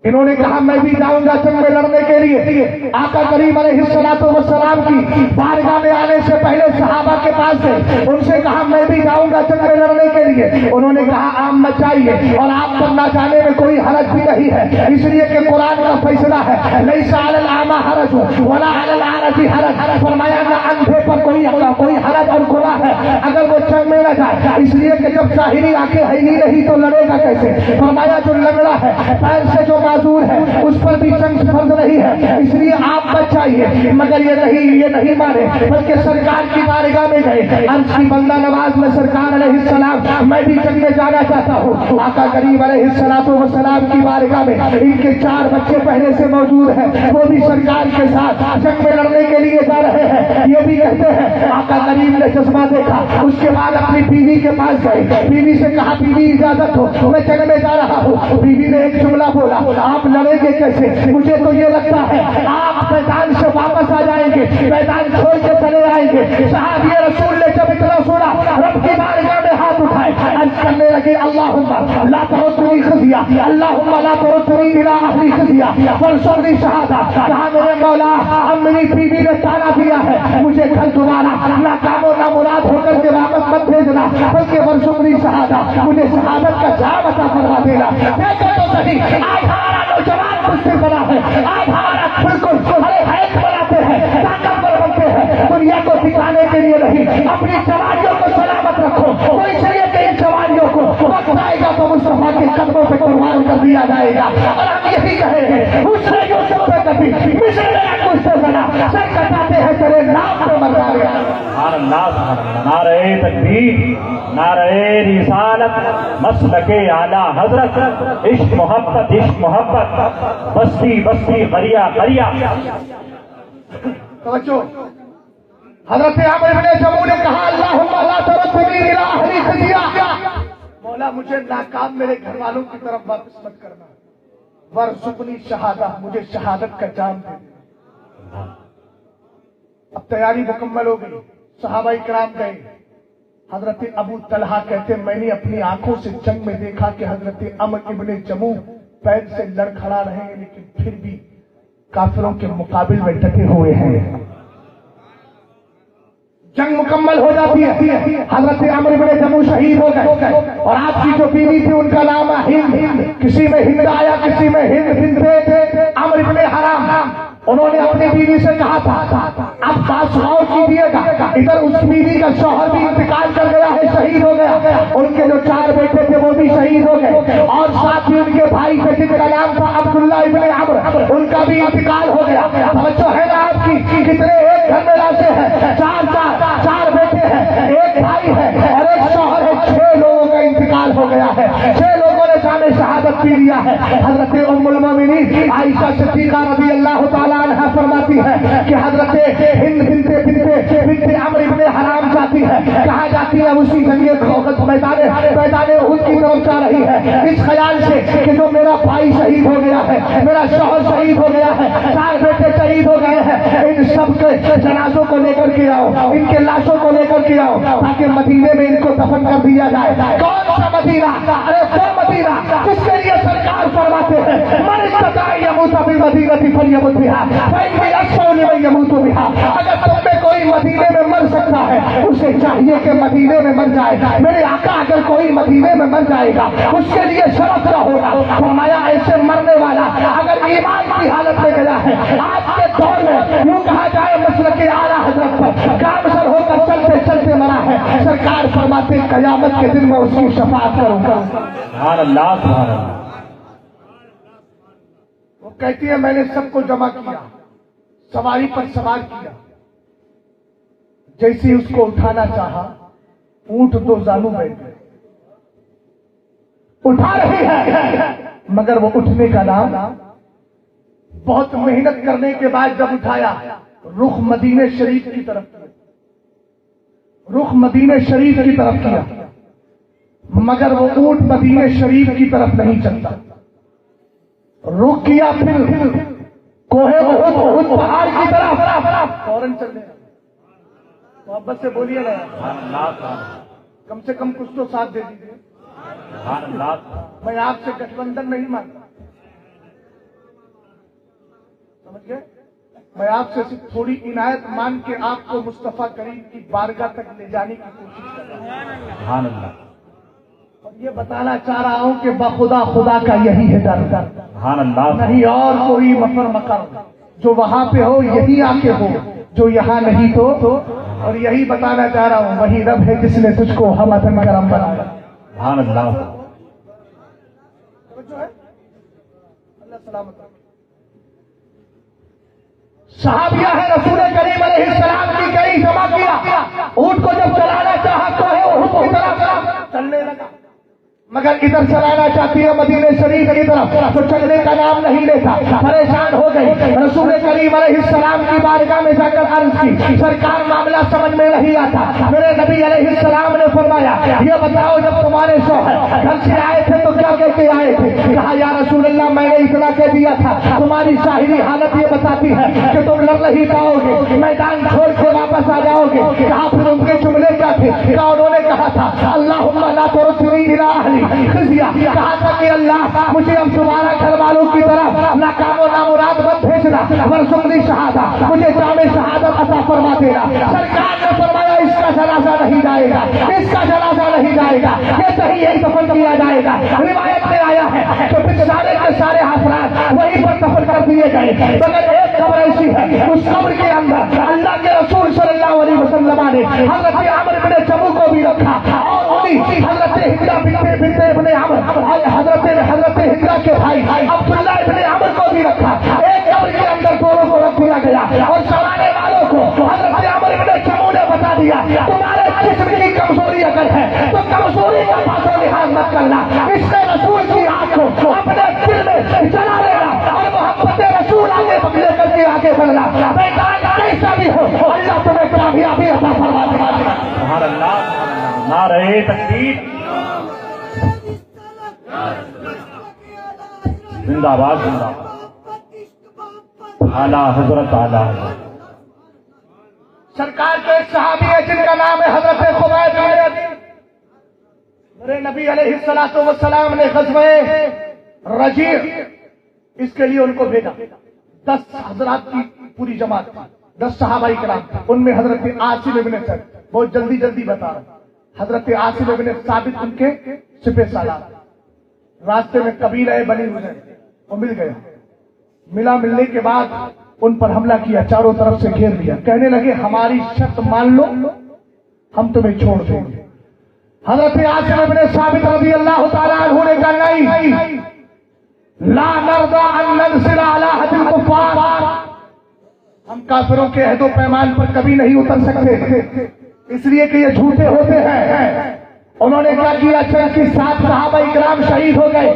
انہوں نے کہا میں بھی جاؤں گا جنگ میں لڑنے کے لیے. آقا کریم علیہ السلام کی بارگاہ میں آنے سے پہلے صحابہ کے پاس سے ان سے کہا میں بھی جاؤں گا جنگ میں لڑنے کے لیے. انہوں نے کہا آپ نہ چاہیے اور آپ پر نہ جانے میں کوئی حرج بھی نہیں ہے، اس لیے کہ قرآن کا فیصلہ ہے لیس علی الاعمى حرج ولا علی الاعرج حرج. فرمایا نہ اندھے پر کوئی حرج اور گناہ ہے اگر وہ جنگ میں نہ جائے، اس لیے کہ جب ظاہری آنکھیں ہے ہی نہیں تو لڑے گا کیسے. فرمایا جو لنگڑا ہے، پیر سے جو معذور ہے، اس پر بھی جنگ فرض نہیں ہے، اس لیے آپ بچ جائیے. مگر یہ نہیں مانے بلکہ سرکار کی بارگاہ میں گئے. عرض کی بندہ نواز میں سرکار علیہ السلام میں بھی جنگ میں جانا چاہتا ہوں. آقا کریم علیہ السلام کی بارگاہ میں ان کے 4 بچے پہلے سے موجود ہیں، وہ بھی سرکار کے ساتھ جنگ میں لڑنے کے لیے جا رہے ہیں. یہ بھی کہتے ہیں آقا کریم نے جذبہ دیکھا. اس کے بعد اپنی بیوی کے پاس گئے. بیوی سے کہا بیوی اجازت ہو میں جنگ میں جا رہا ہوں. بیوی نے ایک جملہ بولا آپ لڑیں گے کیسے؟ مجھے تو یہ لگتا ہے آپ میدان سے واپس آ جائیں گے، میدان چھوڑ کے چلے آئیں گے. صحابی رسول نے جب اتنا سنا رب کی بارگاہ میں ہاتھ اٹھائے، عرض کرنے لگے اللہم لا تردنی خزیا، اللہم لا تردنی الی اہلی خزیا وانصرنی شہادہ. کہا میرے مولا اب میری بیوی نے تانا دیا ہے، مجھے کل دوبارہ ناکام و نامراد ہو کر کے واپس مت بھیجنا بلکہ وانصرنی شہادہ، مجھے شہادت کا جام عطا فرما دینا. دیکھو تو صحیح آج ہمارا نوجوان مجھ سے بنا ہے، آج ہمارا بالکل حیث بناتے ہیں، طاقتور بنتے ہیں. دنیا کو دکھانے کے لیے نہیں، اپنی جوانیوں کو سلامت رکھو. تو اس لیے کہ ان جوانیوں کو وقت آئے گا تو مصطفیٰ کے قدموں پہ قربان کر دیا جائے گا. اور ہم یہی کہیں گے اس نے جو سب پہ کبھی مصر میں کچھ سے بنا سر کٹاتے ہیں تیرے نام پہ مر جائے گا. سبحان اللہ، سبحان اللہ. نعرہ تکبیر، نعرہ رسالت، مسلک اعلی حضرت، عشق محبت، عشق محبت، بستی بستی، قریہ قریہ. توجہ. حضرت عمرو بن جموح نے کہا اللہم لا تردنی الی اہلی خزیا، مولا مجھے ناکام میرے گھر والوں کی طرف واپس مت کرنا. ورزقنی شہادہ، مجھے شہادت کا جام دے. اب تیاری مکمل ہو گئی، صحابہ کرام گئے. حضرت ابو طلحہ کہتے میں نے اپنی آنکھوں سے جنگ میں دیکھا کہ حضرت عمرو بن جموح پیر سے لڑ کھڑا رہے ہیں لیکن پھر بھی کافروں کے مقابل میں ڈٹے ہوئے ہیں. جنگ مکمل ہو جاتی ہے، حضرت عمرو بن جموح شہید ہو گئے، اور آپ کی جو بیوی تھی ان کا نام ہند، کسی میں ہند آیا کسی میں ہند تھے عمرو بن حرام، انہوں نے اپنی بیوی سے کہا تھا اب بات غور کیجیے گا، ادھر اس بیوی کا شوہر بھی انتقال کر گیا ہے، شہید ہو گیا، ان کے جو 4 بیٹے تھے وہ بھی شہید ہو گئے، اور ساتھ ہی ان کے بھائی تھے جن کا نام تھا عبداللہ ابن عمرو، ان کا بھی انتقال ہو گیا۔ توجہ ہے نا آپ کی، کتنے ایک گھر میں راستے ہیں، 4 بیٹے ہیں، ایک بھائی ہے اور ایک شوہر ہے، 6 لوگوں کا انتقال ہو گیا ہے، 6 لوگوں نے جام شہادت پی لیا ہے۔ حضرت ام المومنین عائشہ صدیقہ رضی اللہ تعالیٰ عنہا فرماتی ہے کہ حضرت ہند بنت عمرو بن حرام جاتی ہے، کہاں جاتی ہے؟ اسی جنگے میدان احد کی طرف جا رہی ہے، اس خیال سے کہ جو میرا بھائی شہید ہو گیا ہے، میرا شوہر شہید ہو گیا ہے، 4 بیٹے شہید ہو گئے ہیں، ان سب کے جنازوں کو لے کر کے آؤ، ان کے لاشوں کو لے کر کے آؤ تاکہ مدینے میں ان کو دفن کر دیا جائے۔ کون سا مدینہ؟ ارے وہ مدینہ جس کے لیے سرکار فرماتے ہیں من استطاع یموت بالمدینہ فلیمت بہا فإنی اشفع لمن یموت بہا، اگر تم میں کوئی مدینے میں مر سکتا ہے اسے چاہیے کہ مدینے میں مر جائے، میرے آقا اگر کوئی مدینے میں مر جائے گا اس کے لیے شرف کیا ہوگا؟ فرمایا ایسے مرنے والا اگر ایمان کی حالت میں گیا ہے، آج کے دور میں یوں کہا جائے مسلک اعلیٰ حضرت پر گامزن ہو کر چلتے چلتے مرا ہے، سرکار فرماتے قیامت کے دن میں اس کی شفاعت کروں گا۔ سبحان اللہ سبحان اللہ۔ وہ کہتی ہے میں نے سب کو جمع کیا، سواری پر سوار کیا، جیسے اس کو اٹھانا چاہا اونٹ 2 زانو بیٹھ گئے، اٹھا رہی ہے مگر وہ اٹھنے کا نام، بہت محنت کرنے کے بعد جب اٹھایا رخ مدینہ شریف کی طرف کیا، رخ مدینہ شریف کی طرف کیا، مگر وہ اونٹ مدینہ شریف کی طرف نہیں چلتا، رخ کیا پھر کوہ احد پہاڑ کی طرف، فوراً چلنے لگا۔ محبت سے بولیے نا، کم سے کم کچھ تو ساتھ دے دیجیے۔ میں آپ سے گٹھبندھن نہیں مانتا، سمجھ گئے؟ میں آپ سے صرف تھوڑی عنایت مان کے آپ کو مصطفیٰ کریم کی بارگاہ تک لے جانے کی کوشش کر رہا ہوں، سبحان اللہ۔ اور یہ بتانا چاہ رہا ہوں کہ بخدا خدا کا یہی ہے ڈر، سبحان اللہ۔ نہیں اور کوئی مفر مکر، جو وہاں پہ ہو یہی آ کے ہو، جو یہاں نہیں تو، اور یہی بتانا چاہ رہا ہوں وہی رب ہے جس نے تجھ کو ہمتن کرم بنایا۔ سبحان اللہ۔ اللہ سلامت رکھے۔ صحابیہ ہے رسول کریم علیہ السلام کی کئی جمع کیا، اونٹ کو جب چلانا چاہا تو ہے اونٹ کی طرف چلنے لگا، مگر ادھر چلانا چاہتی ہے مدینہ شریف کی طرف تو چلنے کا نام نہیں لیتا، پریشان ہو گئی، رسول کریم علیہ السلام کی بارگاہ میں جا کر عرض کی، سرکار معاملہ سمجھ میں نہیں آتا۔ میرے نبی علیہ السلام نے فرمایا یہ بتاؤ جب تمہارے شوہر گھر سے آئے تھے تو کیا کہہ کے آئے تھے؟ کہا یا رسول اللہ میں نے اتنا کہہ دیا تھا، تمہاری ظاہری حالت یہ بتاتی ہے کہ تم لڑ نہیں پاؤ گے، میدان چھوڑ کے واپس آ جاؤ گے۔ کہا پھر ان کے جملے کیا تھے؟ کہا انہوں نے کہا تھا اللہم لا تردنی الی اہلی خزیا، کہا تھا کہ اللہ مجھے اب تمہارا گھر والوں کی طرف ناکام و نامراد مت بھیجنا، ورزقنی شہادہ، مجھے جام شہادت عطا فرما دینا۔ سرکار نے فرمایا اس کا جنازہ نہیں جائے گا، اس کا جنازہ نہیں جائے گا، یہ صحیح ہے دفن کیا جائے گا۔ روایت میں آیا ہے کہ پھر سارے کے سارے حضرات وہیں پر دفن کر دیے گئے، مگر ایک قبر ایسی ہے اس قبر کے اندر اللہ کے رسول صلی اللہ علیہ وسلم نے حضرت عمرو بن جموح کو بھی رکھا، اور انہیں حضرت ہند بنت ابن عمرو حضرت ہند کے بھائی عبداللہ ابن عمرو کو بھی رکھا، ایک قبر کے اندر دونوں کو رکھ دیا گیا، اور چلانے والوں کو حضرت عمرو ابن جموح نے بتا دیا تمہارے جسم کی کمزوری اگر ہے تو کمزوری کا پاس و لحاظ مت کرنا، اس نے رسول کی آنکھ کو اپنے دل میں جلا لینا اور محبت رسول آگے پکڑے کر کے آگے بڑھنا، میدان کیسا بھی ہو اللہ تمہیں کامیابی عطا فرما دے گا۔ سبحان اللہ۔ نعرہ تکبیر، زندہ باد زندہ باد، اعلیٰ حضرت اعلیٰ حضرت۔ سرکار کے ایک صحابی ہے جن کا نام ہے حضرت خبیب بن عدی، میرے نبی علیہ الصلوۃ والسلام نے غزوہ رجیع اس کے لیے ان کو بھیجا، 10 حضرات کی پوری جماعت تھی، 10 صحابہ کرام، ان میں حضرت عاصم ابن ثابت، بہت جلدی جلدی بتا رہا ہوں، حضرت عاصم ابن ثابت ان کے سپہ سالار، راستے میں قبیلہ بنی حذیفہ وہ مل گیا، ملنے کے بعد ان پر حملہ کیا، چاروں طرف سے گھیر لیا، کہنے لگے ہماری شرط مان لو ہم تمہیں چھوڑ دیں گے۔ حضرت عاصم ابن ثابت رضی اللہ تعالیٰ عنہ نے کہا نہیں، لا نرضى ان ننزل على عهد الكفار، ہم کافروں کے عہد و پیمان پر کبھی نہیں اتر سکتے، اس لیے کہ یہ جھوٹے ہوتے ہیں۔ انہوں نے کیا کیا؟ چنانچہ 7 صحابہ اکرام شہید ہو گئے،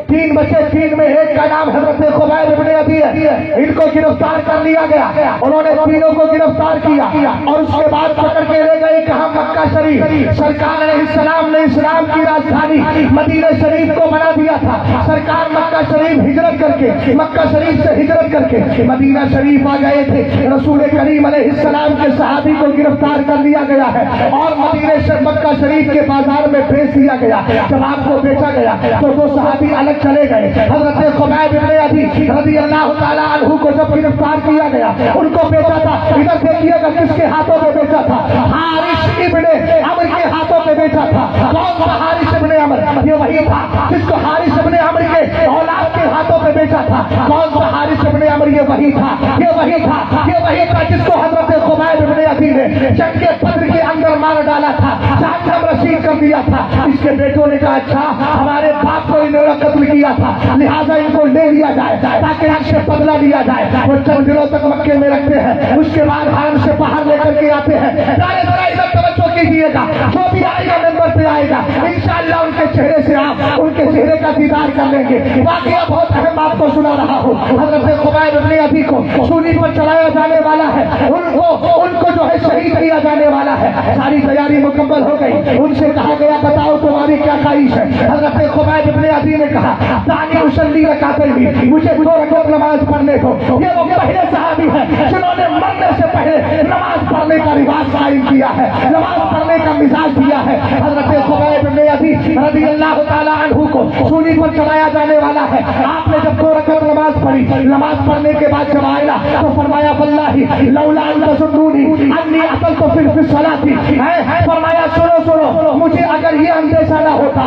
3 بچے، 3 میں ایک کا نام حضرت خبیب ابن عدی ہے، ان کو گرفتار کر لیا گیا، انہوں نے تینوں کو گرفتار کیا اور اس کے بعد پکڑ کے لے گئے کہاں؟ مکہ شریف۔ سرکار علیہ السلام نے اسلام کی راجدھانی مدینہ شریف کو بنا دیا تھا، سرکار مکہ شریف ہجرت کر کے، مکہ شریف سے ہجرت کر کے مدینہ شریف آ گئے تھے، رسول کریم علیہ السلام کے صحابی کو گرفتار کر لیا گیا ہے اور مدینہ سے مکہ شریف کے بازار میں بیچ دیا گیا۔ جب آپ کو بیچا گیا تو 2 صحابی الگ چلے گئے، حضرت خبیب ابن عدی رضی اللہ تعالیٰ عنہ کو جب گرفتار کیا گیا، ان کو بیچا تھا، ادھر دیکھیے گا کس کے ہاتھوں پہ بیچا تھا؟ حارث ابن عمر کے ہاتھوں پہ بیچا تھا۔ کون تھا حارث ابن عمر؟ یہ وہی تھا جس کو حارث ابن عمر کے اولاد کے ہاتھوں پہ بیچا تھا۔ کون تھا حارث ابن عمر؟ یہ وہی تھا، یہ وہی تھا، یہ وہی تھا جس کو حضرت خبیب ابن عدی نے جنگ بدر کے اندر مار ڈالا تھا، جہنم رسید کر دیا تھا۔ اس کے بیٹوں نے کہا اچھا ہمارے باپ کو انہوں نے قتل کیا تھا، لہٰذا ان کو لے لیا جائے تاکہ ان سے بدلہ لیا جائے۔ وہ چند دنوں تک مکے میں رکھتے ہیں، اس کے بعد حرم سے باہر لے کر کے آتے ہیں۔ ذرا ادھر توجہ کیجیے گا، جو بھی آئے گا ممبر پہ آئے گا انشاءاللہ ان کے چہرے سے آپ ان کے چہرے کا دیدار کر لیں گے۔ واقعہ بہت اہم آپ کو سنا رہا ہوں، حضرت خبیب ابن عدی کو سولی پر چلایا جانے والا ہے، ان کو جو ہے شہید کیا جانے والا ہے، ساری تیاری مکمل ہو گئی۔ ان سے کہا گیا بتاؤ تمہاری کیا خواہش ہے؟ حضرت خبیب ابن عدی نے کہا دانی اصلی رکعتین، مجھے 2 رکعت نماز پڑھنے دو۔ یہ وہ پہلے صحابی ہیں جنہوں نے مرنے سے پہلے نماز پڑھنے کا رواج قائم کیا ہے، نماز پڑھنے کا مزاج دیا ہے۔ حضرت خبیب ابن عدی رضی اللہ تعالیٰ عنہ کو سولی پر چلایا جانے والا ہے، آپ نے جب 2 رکعت نماز پڑھی، نماز پڑھنے کے بعد جب آیا تو فرمایا واللہ لولا ان تظنونی انی اطلت فی الصلاۃ، فرمایا سنو مجھے اگر یہ اندیشہ نہ ہوتا،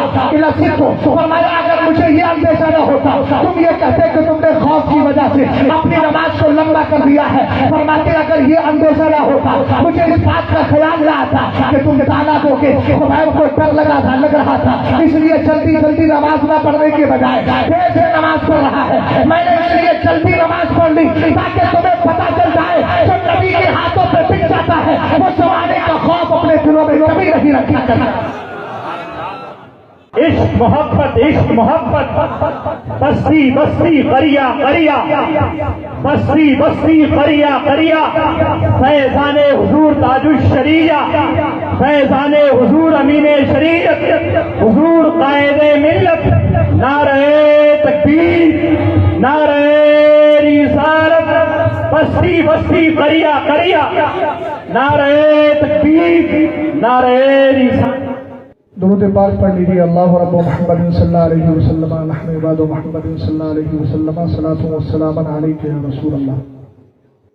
فرمایا اگر مجھے یہ اندیشہ نہ ہوتا تم یہ کہتے کہ تم نے خوف کی وجہ سے اپنی نماز کو لمبا کر دیا ہے، فرماتے اگر یہ اندیشہ نہ ہوتا مجھے اس بات کا خیال نہ آتا کہ تم تانا دو گے، خبیب کو ڈر لگ رہا تھا، اس لیے جلدی جلدی نماز نہ پڑھنے کے بجائے دیر سے نماز پڑھ رہا ہے۔ میں نے اس لیے جلدی نماز پڑھ لی تاکہ تمہیں پتہ چل جائے جو نبی کے ہاتھوں پہ بک جاتا ہے وہ زمانے کا خوف اپنے دلوں میں کبھی نہیں رکھا کرتا۔ عشق محبت، عشق محبت، بستی بستی قریہ قریہ، بستی بستی قریہ قریہ، فیضان حضور تاج الشریعہ، فیضان حضور امین شریعت، حضور قائد ملت، نعرہ تکبیر، نعرہ رسالت، بستی بستی قریہ قریہ، نعرہ تکبیر، نعرہ رسالت۔ درود پاک پڑھ لیجیے۔ اللہ رب محمد صلی اللہ علیہ وسلم، نحن عباد محمد صلی اللہ علیہ وسلم، صلاۃ و سلام علیک یا رسول اللہ۔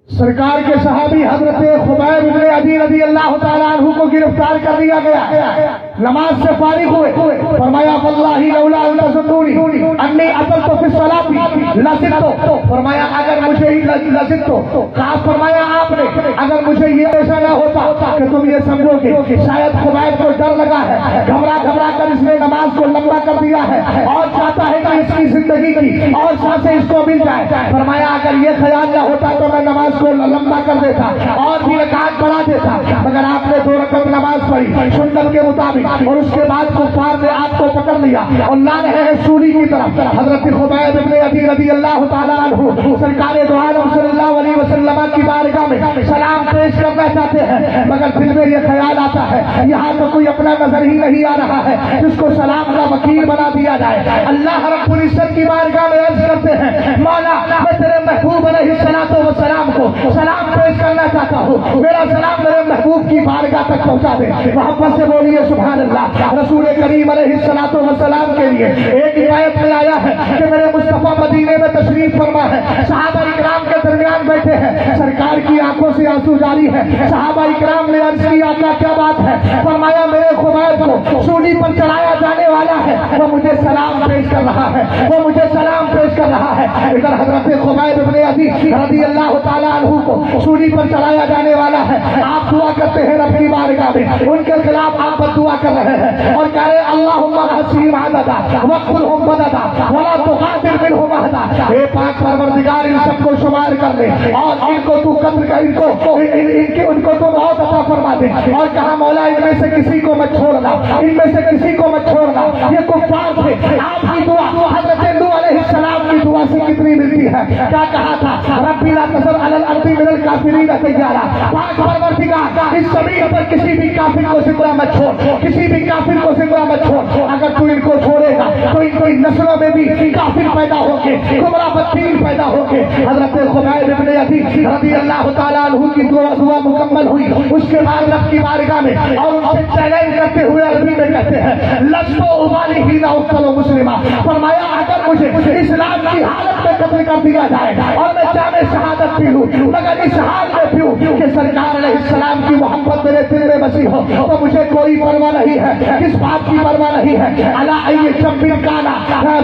سرکار کے صحابی حضرت خبیب ابن عدی رضی اللہ تعالیٰ عنہ کو گرفتار کر لیا گیا، نماز سے فارغ ہوئے، فرمایا واللہ لولا ان تظنونی انی اطلت فی الصلاۃ لزدت، فرمایا اگر مجھے لزدت، کہا فرمایا آپ نے اگر مجھے یہ ایسا نہ ہوتا کہ تم یہ سمجھو گے کہ شاید خبیب کو ڈر لگا ہے، گھبرا کر اس نے نماز کو لمبا کر دیا ہے اور چاہتا ہے کہ اس کی زندگی کی اور سانسیں اس کو مل جائے، فرمایا اگر یہ خیال نہ ہوتا تو میں نماز کو لمبا کر دیتا اور بھی رکعت بڑھا دیتا، مگر آپ نے 2 رکعت نماز پڑھی سنت کے مطابق اور اس کے بعد کفار نے آپ کو پکڑ لیا اور لا رہے ہیں سولی کی طرف۔ حضرت خبیب ابن عدی رضی اللہ تعالیٰ عنہ سرکار دو عالم صلی اللہ علیہ وسلم کی بارگاہ میں سلام پیش کرنا چاہتے ہیں، مگر دل میں یہ خیال آتا ہے یہاں تو کوئی اپنا نظر ہی نہیں آ رہا ہے جس کو سلام کا وکیل بنا دیا جائے۔ اللہ رب العزت کی بارگاہ میں عرض کرتے ہیں مولا میں تیرے محبوب علیہ الصلوۃ والسلام کو سلام پیش کرنا چاہتا ہوں، میرا سلام میرے محبوب کی بارگاہ تک پہنچا دے۔ محبت سے بولیے سبحان اللہ۔ رسول کریم علیہ الصلوۃ والسلام کے لیے ایک روایت میں آیا ہے کہ میرے مصطفیٰ مدینے میں تشریف فرما ہے، صحابہ اکرام کے درمیان اکرام بیٹھے ہیں، سرکار کی آنکھوں سے آنسو جاری ہے۔ صحابہ اکرام نے عرض کیا آقا کیا بات ہے؟ فرمایا میرے خبیب کو سولی پر چڑھایا جانے والا ہے، وہ مجھے سلام پیش کر رہا ہے، وہ مجھے سلام پیش کر رہا ہے۔ ادھر حضرت خبیب ابن عدی رضی اللہ تعالیٰ عنہ کو سولی پر چڑھایا جانے والا ہے، آپ دعا کرتے ہیں رب کی بارگاہ میں، ان کے خلاف آپ پر دعا کر رہے ہیں اور کہہ رہے اللہم احصیہم عددا واقتلہم بددا ولا تقاتل منہم احدا۔ اے پاک پروردگار ان سب کو شمار کر لے اور ان کو تو قتل کر ان کو تو موت عطا فرما دے، اور کہا مولا ان میں سے کسی کو مت چھوڑنا، ان میں سے کسی کو مت چھوڑنا۔ یہ کفار تھے، آپ کی دعا حضرت نوح علیہ السلام کی دعا سے کتنی ملتی ہے؟ کیا کہا تھا؟ ربی لا تذر علی الارض من الکافرین دیارا، پاک پروردگار اس زمین پر کسی بھی کافر کو زندہ مت چھوڑ، کسی بھی کافر کو زندہ مت چھوڑ۔ اگر تو ان کو چھوڑے گا تو ان کی نسلوں میں بھی کافر پیدا ہو کے گمراہ بدین پیدا ہو کے۔ حضرت خبیب ابن عدی رضی اللہ تعالیٰ عنہ کی دعا مکمل ہوئی، اس کے بعد رب کی بارگاہ میں اور ان سے چیلنج کرتے ہوئے عربی میں کہتے ہیں لست ابالی حین اقتل مسلما، فرمایا اگر مجھے اسلام کی حالت میں قتل کر دیا جائے اور میں جام شہادت پی لوں مگر اس حال میں پیوں کہ سرکار علیہ السلام کی محبت میرے دل میں بسی ہو، تو مجھے کوئی پرواہ نہیں ہے، کس بات کی پرواہ نہیں ہے؟ الا ای جنب کانا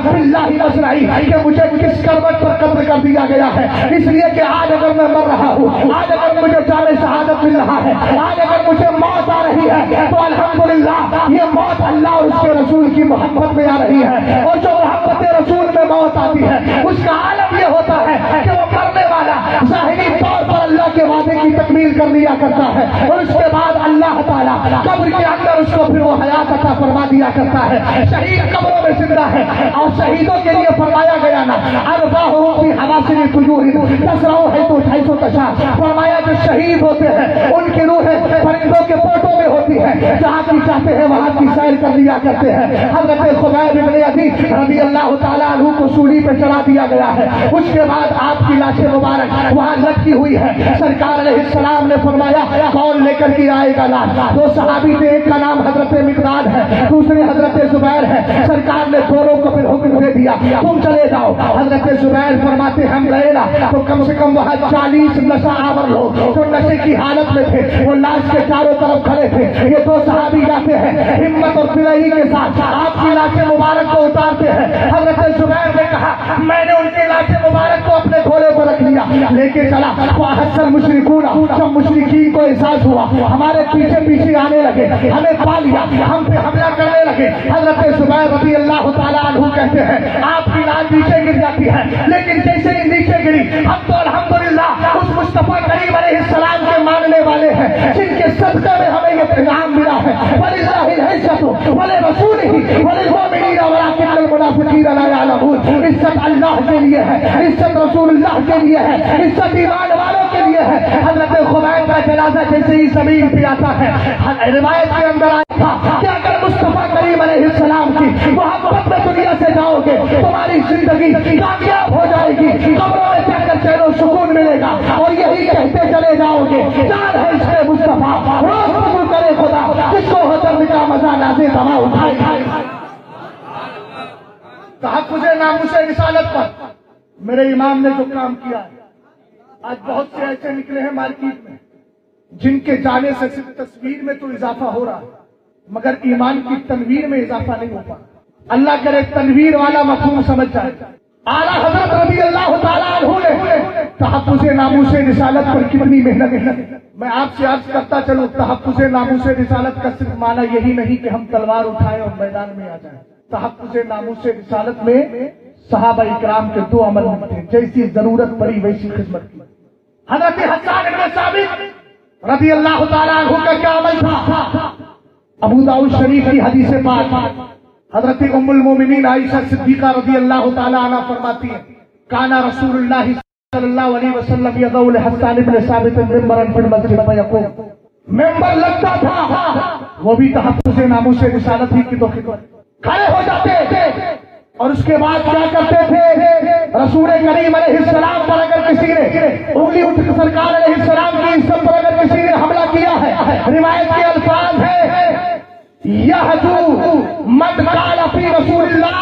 باللہ مصرعی، کہ مجھے کس کروٹ پر قتل کر دیا گیا ہے، اس لیے کہ آج اگر میں مر رہا ہوں، آج اگر مجھے جام شہادت مل رہا ہے، آج اگر مجھے موت آ رہی ہے تو الحمدللہ یہ موت اللہ اور اس کے رسول کی محبت میں آ رہی ہے، اور جو محبت رسول میں موت آتی ہے اس کا عالم یہ ہوتا ہے کہ وہ مرنے والا ظاہری طور پر اللہ کے وعدے کی تکمیل کر لیا کرتا ہے، اور اس کے بعد اللہ تعالیٰ قبر کے اندر اس کو پھر وہ حیات عطا فرما دیا کرتا ہے۔ شہید قبروں میں زندہ ہے، اور شہیدوں کے لیے فرمایا گیا نا ارواحهم فی حواسر الطیور تسرع حیث تشاء، فرمایا جو شہید ہوتے ہیں ان کی روحیں پرندوں کے پوٹوں میں ہوتی ہے، جہاں کی چاہتے ہیں وہاں کی سیر کر لیا کرتے ہیں۔ حضرت خبیب ابن عدی رضی اللہ تعالیٰ عنہ کو سولی پہ چڑھا دیا گیا ہے، اس کے بعد آپ کی لاش مبارک وہاں لٹکی ہوئی ہے۔ سرکار علیہ السلام نے فرمایا کون لے کر کے آئے گا لاش؟ دو صحابی تھے، ایک کا نام حضرت مقداد ہے، دوسرے حضرت زبیر ہے۔ سرکار نے دونوں کو پھر حکم دے دیا تم چلے جاؤ۔ حضرت زبیر فرماتے ہم گئے نا تو کم سے کم وہاں 40 نشہ آور لوگ جو نشے کی حالت میں تھے وہ لاش کے چاروں طرف کھڑے تھے۔ یہ دو صحابی جاتے ہیں ہمت اور دلہی کے ساتھ آپ کی لاش مبارک کو اتارتے ہیں۔ حضرت زبیر نے کہا میں نے ان کی لاش مبارک کو اپنے گھوڑے پر رکھ لیا لے کے چلا۔ فاحسن مشرکون، جب مشرکین کو احساس ہوا ہمارے پیچھے پیچھے آنے لگے، ہمیں پا لیا، ہم پہ حملہ کرنے لگے۔ حضرت زبیر رضی اللہ تعالیٰ عنہ کہتے ہیں آپ کی لاش نیچے گر جاتی ہے، لیکن جیسے ہی نیچے گری ہم تو الحمدللہ اس مصطفیٰ کریم علیہ السلام کے ماننے والے ہیں جن کے صدقے میں ہمیں یہ پیغام ملا ہے وَلِلَّهِ الْعِزَّةُ وَلِرَسُولِهِ وَلِلْمُؤْمِنِينَ وَلَكِنَّ الْمُنَافِقِينَ لَا يَعْلَمُونَ۔ عزت اللہ کے لیے ہے، عزت رسول اللہ کے لیے ہے، عزت ایمان والوں کے لیے ہے۔ حضرت خبیب کا جنازہ جیسے ہی زمین پہ آتا ہے، روایت کے اندر آیا تھا کہ اگر مصطفیٰ کریم علیہ السلام کی محبت میں دنیا سے جاؤ گے تمہاری زندگی کامیاب ہو جائے گی، قبروں میں جا کر چین و سکون ملے گا، اور یہی کہتے چلے جاؤ گے جان ہے اس میں مصطفیٰ، روز قبول کرے خدا جس کو حضرت کا مزہ نازے دوا اٹھائے۔ تحفظ ناموس رسالت پر میرے امام نے جو کام کیا ہے، آج بہت سے ایسے نکلے ہیں مارکیٹ میں جن کے جانے سے صرف تصویر میں تو اضافہ ہو رہا ہے مگر ایمان کی تنویر میں اضافہ نہیں ہو پا۔ اللہ کرے تنویر والا مفہوم سمجھ جائے۔ اعلیٰ حضرت رضی اللہ تعالیٰ عنہ نے تحفظ ناموس رسالت پر کتنی محنت ہے۔ میں آپ سے عرض کرتا چلوں تحفظ ناموس رسالت کا صرف معنی یہی نہیں کہ ہم تلوار اٹھائیں اور میدان میں آ جائیں۔ تحفظ ناموس رسالت میں صحابہ اکرام کے دو عمل تھے، جیسی ضرورت پڑی ویسی خدمت کی۔ حضرت حسان بن ثابت رضی اللہ تعالیٰ عنہ کا کیا عمل تھا؟ ابو داؤد شریف کی حدیث پاک حضرت ام المومنین عائشہ صدیقہ رضی اللہ تعالیٰ عنہ فرماتی ہے کانا رسول اللہ صلی اللہ علیہ وسلم یضع لحسان بن ثابت ممبرا فی المسجد فیقوم، ممبر لگتا تھا وہ بھی تحفظ ناموس رسالت ہی کی تو خدمت، کھڑے ہو جاتے تھے اور اس کے بعد کیا کرتے تھے؟ رسول کریم علیہ السلام پر اگر کسی نے انگلی اٹھ سرکار علیہ السلام کی عزت پر اگر کسی نے حملہ کیا ہے، روایت کے الفاظ ہے یہجو من قال فی رسول اللہ،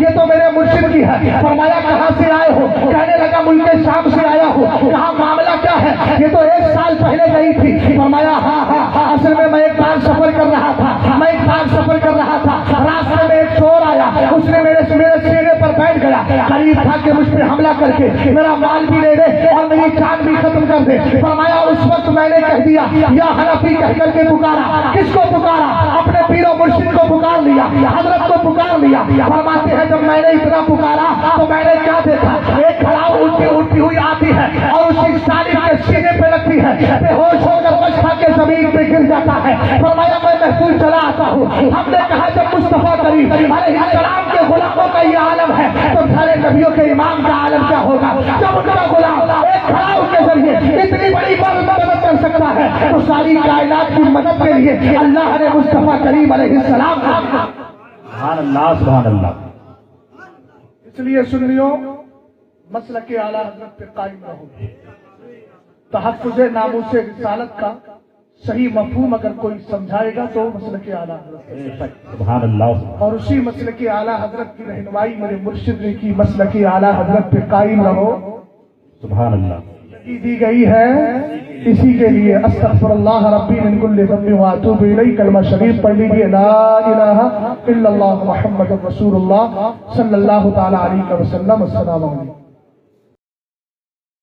یہ تو میرے مرشد کی ہے. فرمایا کہاں سے آئے ہو؟ کہنے لگا ملک شام سے آیا ہوں. کہا معاملہ کیا ہے؟ یہ تو 1 سال پہلے گئی تھی. فرمایا ہاں اصل میں ایک بار سفر کر رہا تھا. راستے میں ایک چور آیا. اس نے میرے سینے پر بیٹھ گیا. قریب تھا کہ مجھ پہ حملہ کر کے میرا مال بھی لے لے اور میری جان بھی ختم کر دے. فرمایا اس وقت میں نے کہہ دیا یا حنفی کہہ کر کے پکارا. کس کو پکارا؟ اپنے پیر و مرشد کو پکار لیا, حضرت کو پکار لیا. فرماتے ہیں جب میں نے اتنا پکارا تو میں نے کیا دیکھا؟ ایک کھڑاؤ اٹھتی ہوئی آتی ہے اور اسی سالم کے سینے پہ لگتی ہے. بے ہوش ہو کر بچ کھا کے زمین پہ گر جاتا ہے. فرمایا میں محفوظ چلا آتا ہوں. ہم نے کہا جب مصطفیٰ کریم علیہ السلام کے غلاموں کا یہ عالم ہے تو سارے نبیوں کے امام کا عالم کیا ہوگا؟ جب ان کا غلام ایک کھڑاؤ کے ذریعے اتنی بڑی مدد کر سکتا ہے تو ساری کائنات کی مدد کے لیے اللہ نے مصطفیٰ کریم علیہ السلام کو. سبحان اللہ سبحان اللہ. اس لیے سنیو مسلک اعلیٰ حضرت پہ قائم رہو. تحفظ ناموس رسالت کا صحیح مفہوم اگر کوئی سمجھائے گا تو مسلک اعلیٰ حضرت. سبحان اللہ. اور اسی مسلک اعلیٰ حضرت کی رہنمائی میرے مرشد نے کی. مسلک اعلیٰ حضرت پہ قائم رہو. سبحان اللہ. دی گئی ہے اسی کے لیے. استغفر اللہ ربی من کل ذنب واتوب الیہ. کلمہ شریف پڑھ لیجیے لا الہ الا اللہ محمد رسول اللہ صلی اللہ تعالی علیہ وسلم. السلام علیکم.